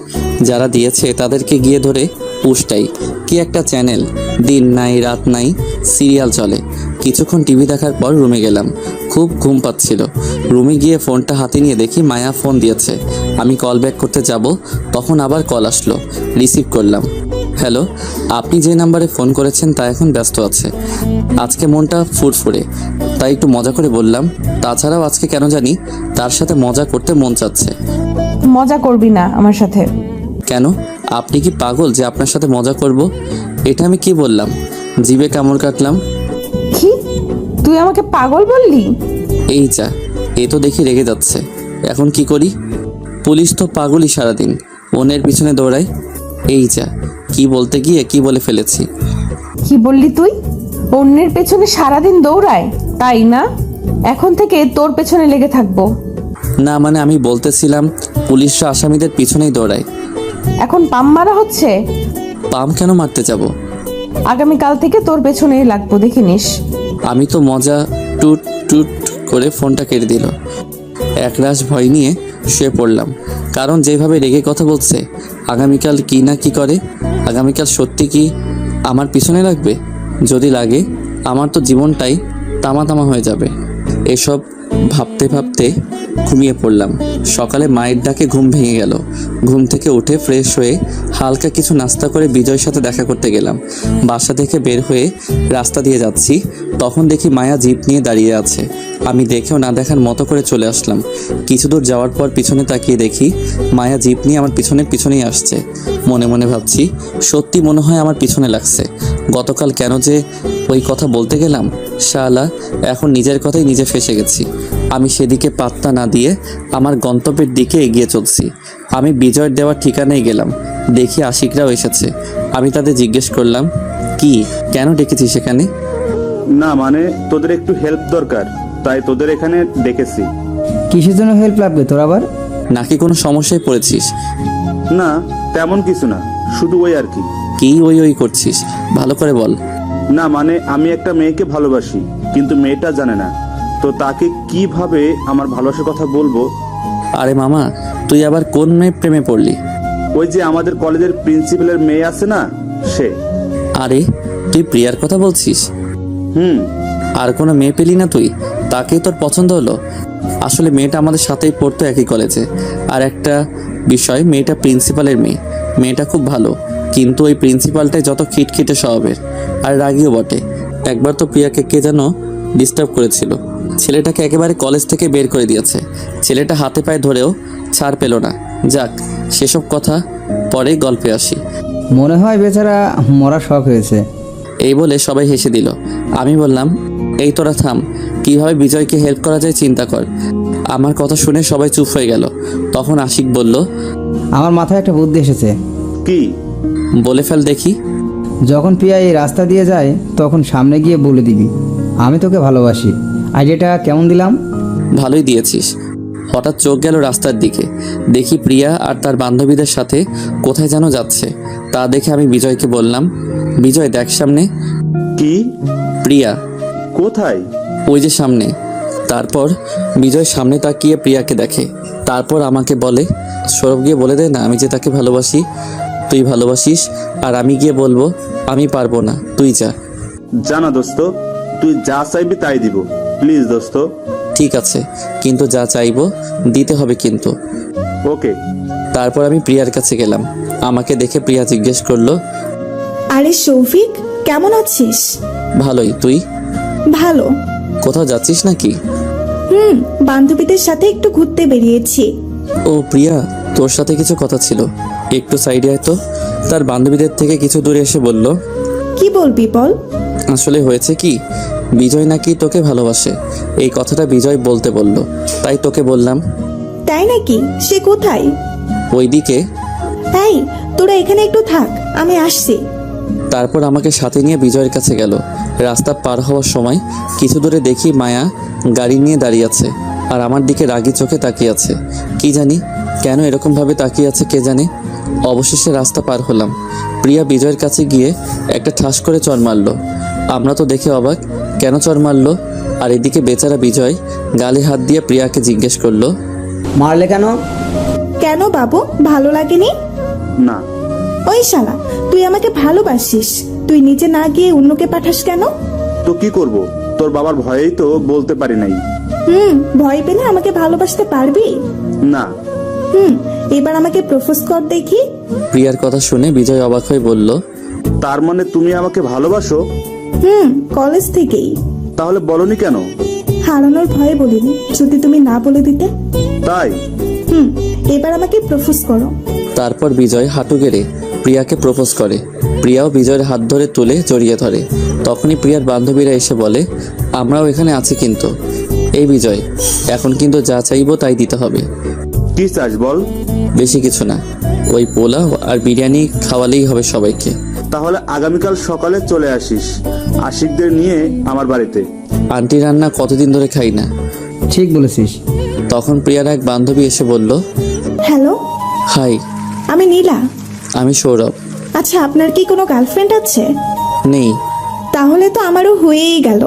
যারা দিয়েছে তাদেরকে গিয়ে ধরে পুষটাই। কি একটা চ্যানেল, দিন নাই রাত নাই সিরিয়াল চলে। কিছুক্ষণ টিভি দেখার পর রুমে গেলাম, খুব ঘুম পাচ্ছিল। রুমে গিয়ে ফোনটা হাতে নিয়ে দেখি মায়া ফোন দিয়েছে। আমি কল ব্যাক করতে যাব, তখন আবার কল আসলো, রিসিভ করলাম। হ্যালো, আপনি যে নাম্বারে ফোন করেছেন তা এখন ব্যস্ত আছে। আজকে মনটা ফুরফুরে, তাই একটু মজা করে বললাম। তাছাড়াও আজকে কেন জানি তার সাথে মজা করতে মন চাচ্ছে। মজা করবি না আমার সাথে? কেন, আপনি কি পাগল যে আপনার সাথে মজা করব? এটা আমি কি বললাম? জিভে কামড় কাটলাম। কি, তুই আমাকে পাগল বললি? এই যা, এ তো দেখি রেগে যাচ্ছে। এখন কি করি? পুলিশ তো পাগলই, সারাদিন অন্যের পিছনে দৌড়ায়। এই যা, কি বলতে গিয়ে কি বলে ফেলেছি। কি বললি তুই? অন্যের পেছনে সারাদিন দৌড়ায়, তাই না? এখন থেকে তোর পেছনে লেগে থাকবো। না মানে আমি বলতেছিলাম পুলিশরা আসামিদের পিছনেই দৌড়ায়। এখন পাম মারা হচ্ছে? পাম কেন মারতে যাব? আগামীকাল থেকে তোর পেছনেই লাগবো, দেখে নিস। আমি তো মজা টুট টুট করে ফোনটা কেটে দিল। একরাশ ভয় নিয়ে শুয়ে পড়লাম, কারণ যেভাবে রেগে কথা বলছে, আগামীকাল কি না কি করে। আগামীকাল সত্যি কি আমার পিছনে লাগবে? যদি লাগে আমার তো জীবনটাই তামা তামা হয়ে যাবে। এসব ভাবতে ভাবতে ঘুমিয়ে পড়লাম। সকালে মায়ের ডাকে ঘুম ভেঙে গেল। ঘুম থেকে উঠে ফ্রেশ হয়ে হালকা কিছু নাস্তা করে বিজয়ের সাথে দেখা করতে গেলাম। বাসা থেকে বের হয়ে রাস্তা দিয়ে যাচ্ছি, তখন দেখি মায়া জিপ নিয়ে দাঁড়িয়ে আছে। আমি দেখেও না দেখার মতো করে চলে আসলাম। কিছু দূর যাওয়ার পর পিছনে তাকিয়ে দেখি মায়া জিপ নিয়ে আমার পিছনেই আসছে। মনে মনে ভাবছি, সত্যি মনে হয় আমার পিছনে লাগছে। গতকাল কেন যে ওই কথা বলতে গেলাম, শালা এখন নিজের কথাই নিজে ফেঁসে গেছি। আমি সেদিকে পাত্তা না দিয়ে আমার গন্তব্যের দিকে এগিয়ে চলছি। আমি বিজয়ের দেওয়ার ঠিকানায় গেলাম, দেখি আশিকরাও এসেছে। আমি তাদের জিজ্ঞেস করলাম, কি কেন ডেকেছি সেখানে? না মানে তোদের একটু হেল্প দরকার, তাই তোদের এখানে ডেকেছি। কিসের জন্য হেল্প লাগবে তোর আবার? নাকি কোনো সমস্যায় পড়েছিস? না তেমন কিছু না, শুধু ওই আর কি। কি ওই করছিস, ভালো করে বল। না মানে আমি একটা মেয়েকে ভালোবাসি, কিন্তু মেয়েটা জানে না, তো তাকে কিভাবে আমার ভালোবাসার কথা বলবো। আরে মামা, তুই আবার কোন মেয়ে প্রেমে পড়লি? ওই যে আমাদের কলেজের প্রিন্সিপালের মেয়ে আছে না, সে। আরে তুই প্রিয়ার কথা বলছিস? হুম। আর কোনো মেয়ে পেলি না তুই? তাকেই তোর পছন্দ হলো? আসলে মেয়েটা আমাদের সাথেই পড়তো একই কলেজে। আর একটা বিষয়, মেয়েটা প্রিন্সিপালের মেয়ে। মেয়েটা খুব ভালো, কিন্তু ওই প্রিন্সিপালটাই যত খিটখিটে স্বভাবের আর রাগীও বটে। একবার তো প্রিয়াকে কে যেন ডিস্টার্ব করেছিল। ছেলেটাকে একেবারে কলেজ থেকে বের করে দিয়েছে। ছেলেটা হাতে পায়ে ধরেও ছাড় পেল না। যাক, সেসব কথা পরে গল্পে আসি। মনে হয় বেচারা মরা শখ হয়েছে। এই বলে সবাই হেসে দিল। আমি বললাম, এই তোরা থাম, কিভাবে বিজয়কে হেল্প করা যায় চিন্তা কর। আমার কথা শুনে সবাই চুপ হয়ে গেল। তখন আশিক বলল, আমার মাথায় একটা বুদ্ধি এসেছে। কি? বলে ফেল দেখি। যখন প্রিয়া এই রাস্তা দিয়ে যায় তখন সামনে গিয়ে বলে দিবি, আমি তোকে ভালোবাসি। আইডিয়াটা কেমন দিলাম? ভালোই দিয়েছিস। হঠাৎ চোখ গেল রাস্তার দিকে, দেখি প্রিয়া আর তার বান্ধবীদের সাথে কোথায় যেন যাচ্ছে। তা দেখে আমি বিজয়কে বললাম, বিজয় দেখ সামনে। কি? প্রিয়া। কোথায়? ওই যে সামনে। তারপর বিজয় সামনে তাকিয়ে প্রিয়াকে দেখে, তারপর আমাকে বলে, সৌরভ গিয়ে বলে দে না আমি যে তাকে ভালোবাসি। তুই ভালোবাসিস আর আমি গিয়ে বলবো আমি পারবো না, তুই যা। জানা দোস্ত, তুই যা চাইবি তাই দিব, প্লিজ দোস্ত। ঠিক আছে, কিন্তু যা চাইবো দিতে হবে কিন্তু। ওকে। তারপর আমি প্রিয়ার কাছে গেলাম। আমাকে দেখে প্রিয়া জিজ্ঞেস করলো, আরে শৌফিক, কেমন আছিস? ভালোই, তুই? ভালো। কোথাও যাচ্ছিস নাকি? বান্ধবীদের সাথে একটু ঘুরতে বেরিয়েছি। ও প্রিয়া, তোর সাথে কিছু কথা ছিল, একটু সাইডে আয় তো। তার বান্ধবীদের থেকে কিছু দূরে এসে বলল, কি বলবি বল। আসলে হয়েছে কি, বিজয় নাকি তোকে ভালোবাসে। এই কথাটা বিজয় বলতে বলল, তাই তোকে বললাম। তাই নাকি? সে কোথায়? ওইদিকে। তাই তোরা এখানে একটু থাক, আমি আসছি। তারপর আমাকে সাথে নিয়ে বিজয়ের কাছে গেল। রাস্তা পার হওয়ার সময় কিছু দূরে দেখি মায়া গাড়ি নিয়ে দাঁড়িয়ে আছে আর আমার দিকে রাগী চোখে তাকিয়ে আছে। কি জানি কেন এরকমভাবে তাকিয়ে আছে কে জানে। অবশেষে রাস্তা পার হলাম। প্রিয়া বিজয়ের কাছে গিয়ে একটা ঠাস করে চড় মারলো। আমরা তো দেখে অবাক, কেন চড় মারলো? আর এদিকে বেচারা বিজয় গালে হাত দিয়ে প্রিয়াকে জিজ্ঞেস করলো, মারলে কেন? কেন বাবু, ভালো লাগেনি? না। ওই শালা, তুই আমাকে ভালোবাসিস, তুই নিজে না গিয়ে অন্যকে পাঠাস কেন? তো কি করব, তোর বাবার ভয়েই তো বলতে পারি নাই। ভয় পেলে আমাকে ভালোবাসতে পারবি? না। এবার আমাকে প্রপোজ কর দেখি। প্রিয়ার কথা শুনে বিজয় অবাক হয়ে বলল, তার মানে তুমি আমাকে ভালোবাসো? কলেজ থেকেই। তাহলে বলনি কেন? হারানোর ভয়ে বলিনি, যদি তুমি না বলে দিতে। তাই? এবার আমাকে প্রপোজ করো। তারপর বিজয় হাঁটু গেড়ে প্রিয়াকে প্রপোজ করে। প্রিয়াও বিজয়ের হাত ধরে তুলে জড়িয়ে ধরে। তখনই প্রিয়ার বান্ধবীরা এসে বলে, আমরাও এখানে আছি কিন্তু। এই বিজয়, এখন কিন্তু যা চাইবো তাই দিতে হবে। কি চাস বল? বেশি কিছু না, ওই পোলাও আর বিরিয়ানি খাওয়ালেই হবে সবাইকে। তাহলে আগামীকাল সকালে চলে আসিস আশিকদের নিয়ে আমার বাড়িতে। আন্টি রান্না কতদিন ধরে খাই না। ঠিক বলেছিস। তখন প্রিয়ার এক বান্ধবী এসে বলল, হ্যালো, হাই, আমি নীলা। আমি সৌরভ। আচ্ছা, আপনার কি কোনো গার্লফ্রেন্ড আছে? নেই। তাহলে তো আমারও হয়েই গেল।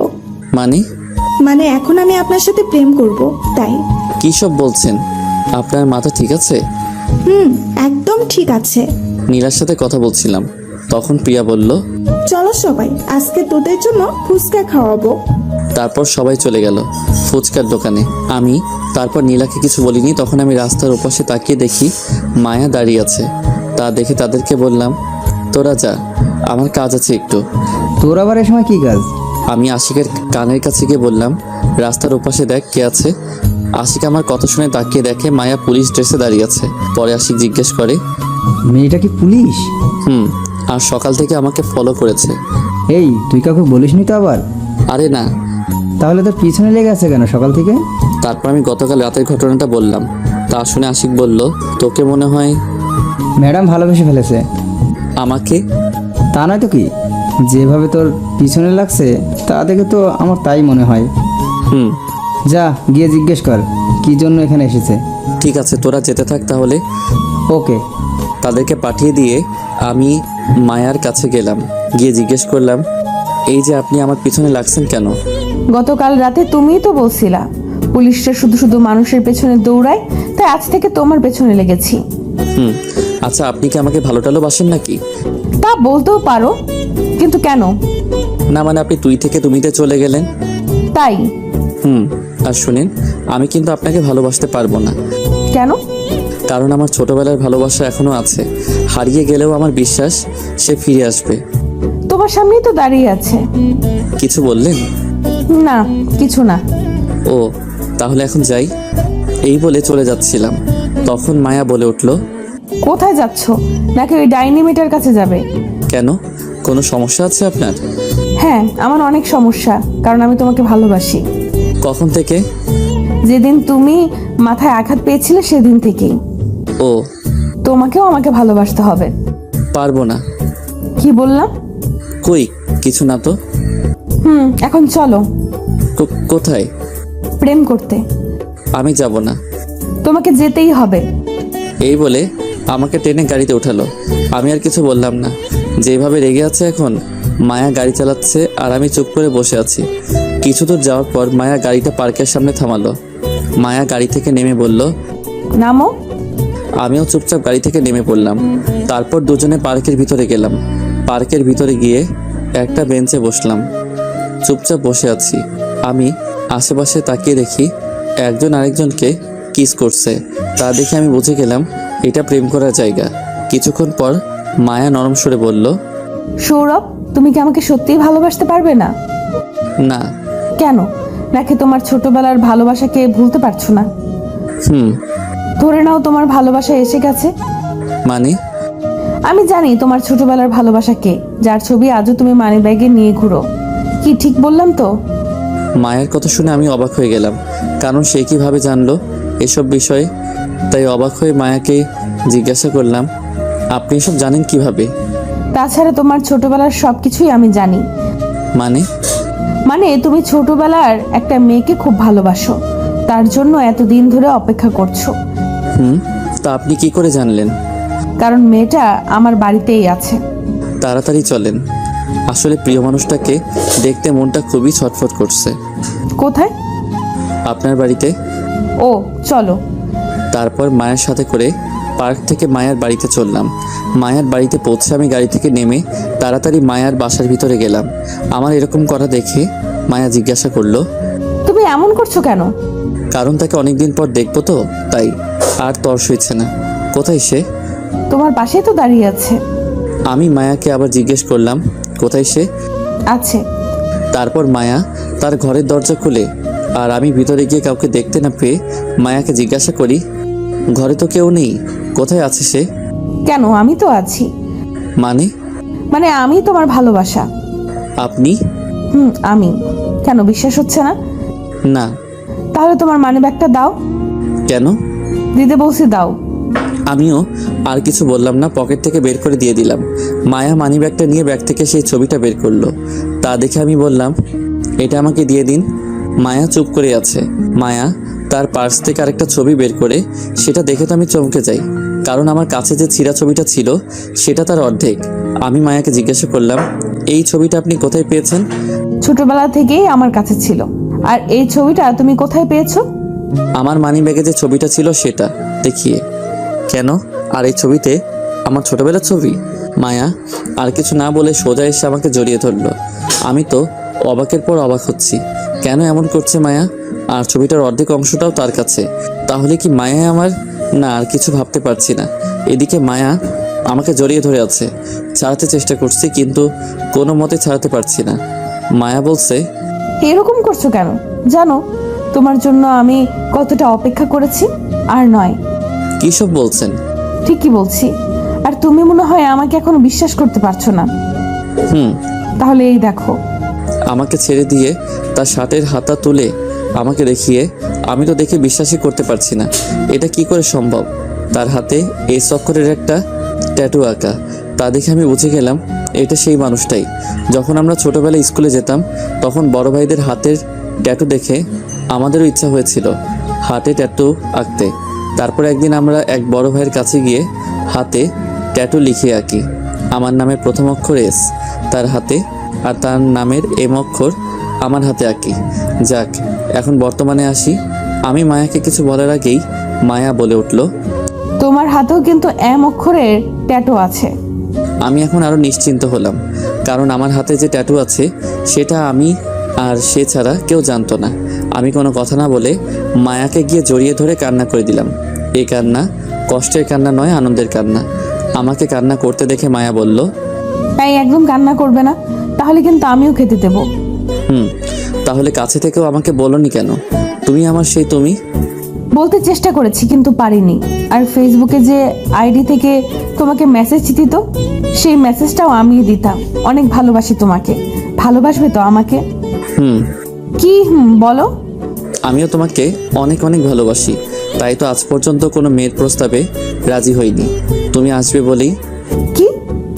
মানে এখন আমি আপনার সাথে প্রেম করব, তাই। কি সব বলছেন? আপনার মাথা ঠিক আছে? একদম ঠিক আছে। নীলার সাথে কথা বলছিলাম। তখন প্রিয়া বলল, চলো সবাই, আজকে তোদের জন্য ফুচকা খাওয়াবো। তারপর সবাই চলে গেল ফুচকার দোকানে। আমি তারপর নীলাকে কিছু বলিনি। তখন আমি রাস্তার ওপাশে তাকিয়ে দেখি মায়া দাঁড়িয়ে আছে। তা দেখে তাদেরকে বললাম, তোরা যা, আমার কাজ আছে একটু। তোর আবার এ সময় কি কাজ? আমি আশিকের কানের কাছে গিয়ে বললাম, রাস্তার ওপাশে দেখ কে আছে। আশিক আমার কথা শুনে তাকিয়ে দেখে মায়া পুলিশ ড্রেসে দাঁড়িয়ে আছে। পরে আশিক জিজ্ঞেস করে, মেয়েটা কি পুলিশ? আর সকাল থেকে আমাকে ফলো করেছে। এই, তুই কাউকে বলিসনি তো আবার? আরে না। তাহলে তোর পিছনে লেগে আছে কেন সকাল থেকে? তারপর আমি গতকাল রাতের ঘটনাটা বললাম। তা শুনে আশিক বলল, তোকে মনে হয় ম্যাডাম ভালোবেসে ফেলেছে। আমাকে? তা নয় তো কি, যেভাবে তোর পিছনে লাগছে তা দেখে তো আমার তাই মনে হয়। যা গিয়ে জিজ্ঞেস কর কি জন্য এখানে এসেছে। ঠিক আছে, তোরা যেতে থাক তাহলে। ওকে। তাদেরকে পাঠিয়ে দিয়ে আমি মায়ার কাছে গেলাম। গিয়ে জিজ্ঞেস করলাম, এই যে আপনি আমার পিছনে লাগছেন কেন? গতকাল রাতে তুমিই তো বলছিলা পুলিশরা শুধু শুধু মানুষের পেছনে দৌড়ায়, তাই আজ থেকে তোমার পেছনে লেগেছি। আচ্ছা, আপনি কি আমাকে ভালো টালোবাসেন নাকি? তা বলতেও পারো, কিন্তু কেন? না মানে আপনি তুই থেকে তুমিতে চলে গেলেন। তাই? আর শুনেন, আমি কিন্তু আপনাকে ভালোবাসতে পারবো না। কেন? কারণ আমার ছোটবেলার ভালোবাসা এখনো আছে। হারিয়ে গেলেও আমার বিশ্বাস সে ফিরে আসবে। তোমার সামনেই তো দাঁড়িয়ে আছে। কিছু বললেন? না, কিছু না। ও, তাহলে এখন যাই। এই বলে চলে যাচ্ছিলাম। তখন মায়া বলে উঠল, কোথায় যাচ্ছ? নাকি ওই ডাইনি মেটার কাছে যাবে? কেন, কোনো সমস্যা আছে আপনার? হ্যাঁ, আমার অনেক সমস্যা, কারণ আমি তোমাকে ভালোবাসি। কখন থেকে? যেদিন তুমি মাথায় আঘাত পেয়েছিলে সেদিন থেকেই। ও, তোমাকেও আমাকে ভালোবাসতে হবে। পারবো না। কি বললাম? কই কিছু না তো। এখন চলো। কোথায়? প্রেম করতে। আমি যাব না। তোমাকে যেতেই হবে। এই বলে আমাকে টেনে গাড়িতে উঠালো। আমি আর কিছু বললাম না। যেভাবে রেগে আছে এখন, মায়া গাড়ি চালাচ্ছে আর আমি চুপ করে বসে আছি। কিছু দূর যাওয়ার পর মায়া গাড়িটা পার্কের সামনে থামালো। মায়া গাড়ি থেকে নেমে বলল, নামো। আমিও চুপচাপ গাড়ি থেকে নেমে পড়লাম। তারপর দুজনে পার্কের ভিতরে গেলাম। পার্কের ভিতরে গিয়ে একটা বেঞ্চে বসলাম। চুপচাপ বসে আছি। আমি আশেপাশে তাকিয়ে দেখি একজন আরেকজনকে কিস করছে। তা দেখে আমি বুঝে গেলাম এটা প্রেম করার জায়গা। কিছুক্ষণ পর মায়া নরম সুরে বলল, সৌরভ, তুমি কি আমাকে সত্যিই ভালোবাসতে পারবে না? না। কেন? নাকি তোমার ছোটবেলার ভালোবাসাকে ভুলতে পারছো না? ধরে নাও তোমার ভালোবাসা এসে গেছে। মানে? আমি জানি তোমার ছোটবেলার ভালোবাসা কে, যার ছবি আজও তুমি মানি ব্যাগে নিয়ে ঘুরো। কি ঠিক বললাম তো? মায়ের কথা শুনে আমি অবাক হয়ে গেলাম, কারণ সে কিভাবে জানলো এসব বিষয়ে। তাই অবাক হয়ে মায়াকে জিজ্ঞাসা করলাম, আপনি এসব জানেন কিভাবে? তাছাড়া তোমার ছোটবেলার সবকিছুই আমি জানি। মানে তুমি ছোটবেলার একটা মেয়েকে খুব ভালোবাসো, তার জন্য এতদিন ধরে অপেক্ষা করছো। তা আপনি কি করে জানলেন? কারণ মেয়েটা আমার বাড়িতেই আছে। তাড়াতাড়ি চলেন, আসলে প্রিয় মানুষটাকে দেখতে মনটা খুবই ছটফট করছে। কোথায়? আপনার বাড়িতে। ও চলো। তারপর মায়ের সাথে করে পার্ক থেকে মায়ার বাড়িতে চললাম। মায়ার বাড়িতে পৌঁছে আমি গাড়ি থেকে নেমে তাড়াতাড়ি মায়ার বাসার ভিতরে গেলাম। আমার এরকম করা দেখে মায়া জিজ্ঞাসা করলো, তুমি এমন করছো কেন? কারণ তাকে অনেকদিন পর দেখবো তো তাই। আর তর সইছে না। কোথায় সে? তোমার পাশেই তো দাঁড়িয়ে আছে। আমি মায়াকে আবার জিজ্ঞেস করলাম, কোথায় সে? আছে। তারপর মায়া তার ঘরের দরজা খুলে আর আমি ভিতরে গিয়ে কাউকে দেখতে না পেয়ে মায়াকে জিজ্ঞাসা করি, ঘরে তো কেউ নেই, কোথায় আছে সে? কেন, আমি তো আছি। মানে আমি তোমার ভালোবাসা। আপনি? আমি। কেন বিশ্বাস হচ্ছে না? না। তাহলে তোমার মানি ব্যাগটা দাও। কেন? দিতে বলছি, দাও। আমিও আর কিছু বললাম না, পকেট থেকে বের করে দিয়ে দিলাম। মায়া মানি ব্যাগটা নিয়ে ব্যাগ থেকে সেই ছবিটা বের করলো। তা দেখে আমি বললাম, এটা আমাকে দিয়ে দিন। মায়া চুপ করে আছে। মায়া তার পার্স থেকে আরেকটা ছবি বের করে সেটা দেখে তো আমি চমকে যাই, কারণ আমার কাছে যে ছিঁড়া ছবিটা ছিল সেটা তার অর্ধেক। আমি মায়াকে জিজ্ঞাসা করলাম, এই ছবিটা আপনি কোথায় পেয়েছেন? ছোটবেলা থেকেই আমার কাছে ছিল। আর এই ছবিটা তুমি কোথায় পেয়েছো? আমার মানি ব্যাগে যে ছবিটা ছিল সেটা দেখিয়ে। কেন? আর এই ছবিতে আমার ছোটবেলার ছবি? মায়া আর কিছু না বলে সোজা এসে আমাকে জড়িয়ে ধরলো। আমি তো অবাকের পর অবাক হচ্ছি, কেন এমন করছে মায়া? আর ছবিটার অর্ধেক অংশটাও তার কাছে। তাহলে কি মায়া আমার? না, আর কিছু ভাবতে পারছি না। এদিকে মায়া আমাকে জড়িয়ে ধরে আছে। ছাড়াতে চেষ্টা করছি কিন্তু কোনো মতে ছাড়াতে পারছি না। মায়া বলছে, এরকম করছো কেন? জানো তোমার জন্য আমি কতটা অপেক্ষা করেছি। আর নয়। কী সব বলছেন? ঠিকই বলছি। আর তুমি মনে হয় আমাকে এখনো বিশ্বাস করতে পারছো না। তাহলে এই দেখো। আমাকে ছেড়ে দিয়ে তার শার্টের হাতা তুলে আমাকে দেখিয়ে, আমি তো দেখে বিশ্বাসই করতে পারছি না। এটা কি করে সম্ভব? তার হাতে এই অক্ষরের একটা ট্যাটু আঁকা। তা দেখে আমি বুঝে গেলাম এটা সেই মানুষটাই। যখন আমরা ছোটবেলায় স্কুলে যেতাম তখন বড় ভাইদের হাতের ট্যাটু দেখে আমাদেরও ইচ্ছা হয়েছিল হাতে ট্যাটু আঁকতে। তারপর একদিন আমরা এক বড় ভাইয়ের কাছে গিয়ে হাতে ট্যাটু লিখে আঁকি। আমার নামের প্রথম অক্ষর এস তার হাতে, আর তার নামের এম অক্ষর আমার হাতে আঁকি। যাক, এখন বর্তমানে আসি। আমি মায়াকে কিছু বলার আগেই মায়া বলে উঠল, তোমার হাতেও কিন্তু এম অক্ষরের ট্যাটু আছে। আমি এখন আরও নিশ্চিন্ত হলাম, কারণ আমার হাতে যে ট্যাটু আছে সেটা আমি আর সে ছাড়া কেউ জানতো না। আমি কোনো কথা না বলে মায়াকে গিয়ে জড়িয়ে ধরে কান্না করে দিলাম। এই কান্না কষ্টের কান্না নয়, আনন্দের কান্না। আমাকে কান্না করতে দেখে মায়া বলল, তাই একদম কান্না করবে না, তাহলে কিন্তু আমিও খেতে দেবো। তাহলে কাছে থেকেও আমাকে বলোনি কেন? তুমি আমার সেই তুমি। বলতে চেষ্টা করেছি কিন্তু পারিনি। আর ফেসবুকে যে আইডি থেকে তোমাকে মেসেজ দিত সেই মেসেজটাও আমি দিতাম, অনেক ভালোবাসি তোমাকে। ভালোবাসবে তো আমাকে? কি বলো? আমিও তোমাকে অনেক অনেক ভালোবাসি, তাই তো আজ পর্যন্ত কোনো মেয়ের প্রস্তাবে রাজি হইনি। তুমি আসবে বলেই। কি?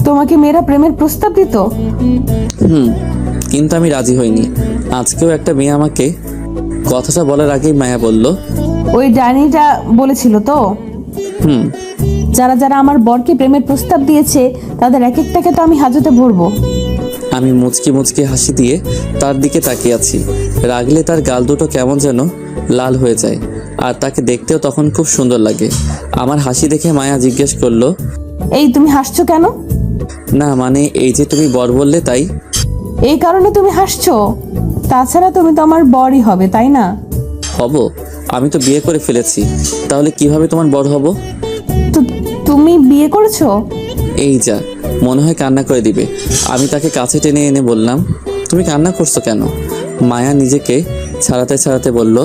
তোমাকে মেয়েরা প্রেমের প্রস্তাব দিত? কিন্তু আমি রাজি হইনি। আজকেও একটা মেয়ে আমাকে কথাটা বলার আগেই মায়া বলল, ওই ডাইনিটা বলেছিল তো? যারা যারা আমার বরকে প্রেমের প্রস্তাব দিয়েছে তাদের এক একটাকে তো আমি হাজতে ভরবো। আমি মুচকি মুচকি হাসি দিয়ে তার দিকে তাকিয়ে আছি। রাগলে তার গাল দুটো কেমন যেন লাল হয়ে যায়, আর তাকে দেখতেও তখন খুব সুন্দর লাগে। আমার হাসি দেখে মায়া জিজ্ঞেস করলো, এই তুমি হাসছো কেন? না মানে এই যে তুমি বর বললে তাই। এই কারণে তুমি হাসছো? তাছাড়া তুমি তো আমার বরই হবে, তাই না? হব? আমি তো বিয়ে করে ফেলেছি, তাহলে কিভাবে তোমার বর হব? তো তুমি বিয়ে করেছো? এই যা, মনে হয় কান্না করে দিবে। আমি তাকে কাছে টেনে এনে বললাম, তুমি কান্না করছো কেন? মায়া নিজেকে ছাড়াতে ছাড়াতে বলল,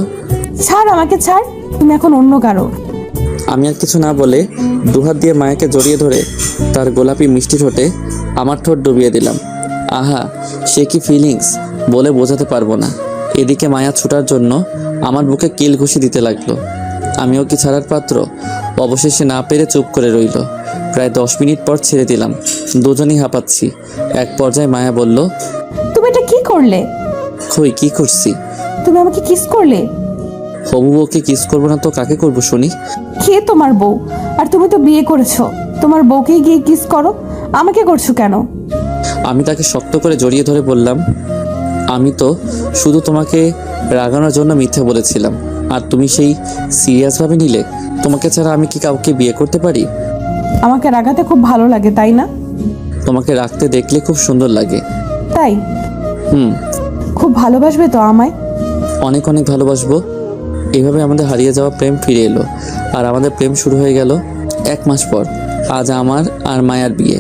ছাড় আমাকে, ছাড়। তুমি এখন অন্য কারো। আমি আর কিছু না বলে দুহাত দিয়ে মায়াকে জড়িয়ে ধরে তার গোলাপি মিষ্টি ঠোঁটে আমার ঠোঁট ডুবিয়ে দিলাম। আহা, সে কি ফিলিংস বলে বোঝাতে পারবো না। এদিকে মায়া ছুটার জন্য আমার বুকে কিল ঘুষি দিতে লাগলো। আমিও কি ছাড়ার পাত্র? অবশেষে না পেরে চুপ করে রইল। প্রায় 10 মিনিট পর ছেড়ে দিলাম। দুজনেই হাঁপাচ্ছি। এক পর্যায়ে মায়া বলল, তুমি এটা কি করলে? কই কি করছি? তুমি আমাকে কিস করলে। হবু বউকে কিস করবো না তো কাকে করবো শুনি? কে তোমার বউ? আর তুমি তো বিয়ে করেছো, তোমার বউকেই গিয়ে কিস করো, আমাকে করছো কেন? আমি তাকে শক্ত করে জড়িয়ে ধরে বললাম, আমি তো শুধু তোমাকে রাগানোর জন্য মিথ্যা বলেছিলাম, আর তুমি সেই সিরিয়াসভাবে নিলে? তোমাকে ছাড়া আমি কি কাউকে বিয়ে করতে পারি? আমাকে রাগাতে খুব ভালো লাগে, তাই না? তোমাকে রাখতে দেখলে খুব সুন্দর লাগে। তাই? হুম, খুব ভালোবাসবে তো আমায়? অনেক অনেক ভালোবাসবো। এইভাবে আমাদের হারিয়ে যাওয়া প্রেম ফিরে এলো, আর আমাদের প্রেম শুরু হয়ে গেল 1 মাস পর। আজ আমার আর মায়ার বিয়ে।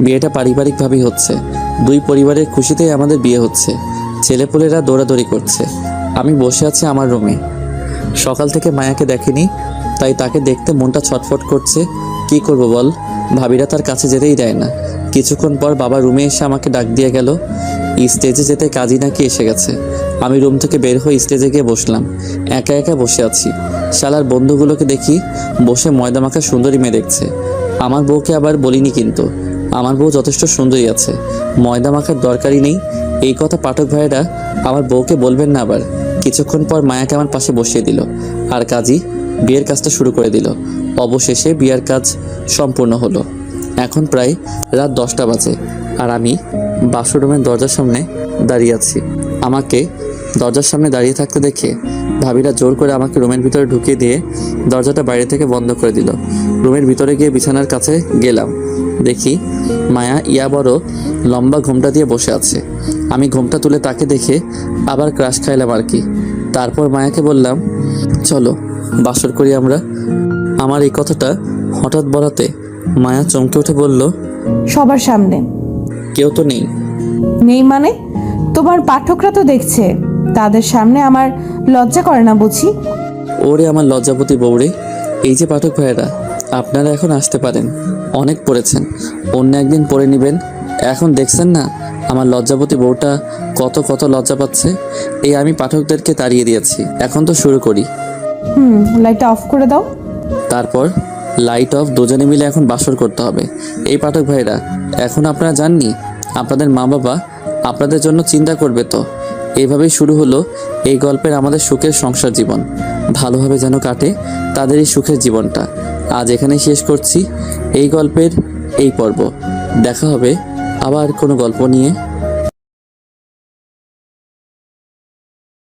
বিয়েটা পারিবারিকভাবেই হচ্ছে। দুই পরিবারের খুশিতেই আমাদের বিয়ে হচ্ছে। ছেলেপুলেরা দৌড়াদৌড়ি করছে। আমি বসে আছি আমার রুমে। সকাল থেকে মায়াকে দেখেনি, তাই তাকে দেখতে মনটা ছটফট করছে। কি করব বল, ভাবিরা তার কাছে যেতেই দেয় না। কিছুক্ষণ পর বাবা রুমে এসে আমাকে ডাক দিয়ে গেল। স্টেজে যেতে কাজী নাকি এসে গেছে। আমি রুম থেকে বের হয়ে স্টেজে গিয়ে বসলাম। একা একা বসে আছি। শালার বন্ধুগুলোকে দেখি বসে ময়দা মাখা সুন্দরী মেয়ে দেখছে। আমার বউকে আবার বলিনি, কিন্তু আমার বউ যথেষ্ট সুন্দরী আছে, ময়দা মাখার দরকারই নেই। এই কথা পাঠক ভাইয়েরা আমার বউকে বলবেন না আবার। কিছুক্ষণ পর মায়াকে আমার পাশে বসিয়ে দিল, আর কাজী বিয়ের কাজটা শুরু করে দিল। অবশেষে বিয়ের কাজ সম্পূর্ণ হলো। এখন প্রায় রাত 10টা বাজে, আর আমি বাথরুমের দরজার সামনে দাঁড়িয়ে আছি। আমাকে দরজার সামনে দাঁড়িয়ে থাকতে দেখে ভাবিরা জোর করে আমাকে রুমের ভিতরে ঢুকিয়ে দিয়ে দরজাটা বাইরে থেকে বন্ধ করে দিল। রুমের ভিতরে গিয়ে বিছানার কাছে গেলাম। দেখি মায়া ইয়া বড় লম্বা ঘোমটা দিয়ে বসে আছে। আমি ঘোমটা তুলে তাকে দেখে আবার ক্রাশ খাইলাম আর কি। তারপর মায়াকে বললাম, চলো বাসর করি আমরা। আমার এই কথাটা হঠাৎ বলাতে মায়া চমকে উঠে বলল, সবার সামনে? কেউ তো নেই। নেই মানে? তোমার পাঠকরা তো দেখছে, তাদের সামনে আমার লজ্জা করে না বুঝি? ওরে আমার লজ্জাপতি বউরে। এই যে পাঠক ভাইয়েরা, আপনারা এখন আসতে পারেন। অনেক পড়েছেন, অন্য একদিন পড়ে নেবেন। এখন দেখছেন না আমার লজ্জাপতি বউটা কত কত লজ্জা পাচ্ছে। এই আমি পাঠকদেরকে তাড়িয়ে দিয়েছি, এখন তো শুরু করি। লাইটটা অফ করে দাও। তারপর লাইট অফ, দুজনে মিলে এখন বাসর করতে হবে। এই পাঠক ভাইরা, এখন আপনারা জাননি আপনাদের মা বাবা আপনাদের জন্য চিন্তা করবে তো। এইভাবেই শুরু হলো এই গল্পের আমাদের সুখের সংসার জীবন। ভালোভাবে যেন কাটে তাদের এই সুখের জীবনটা। আজ এখানেই শেষ করছি এই গল্পের এই পর্ব। দেখা হবে আবার কোনো গল্প নিয়ে।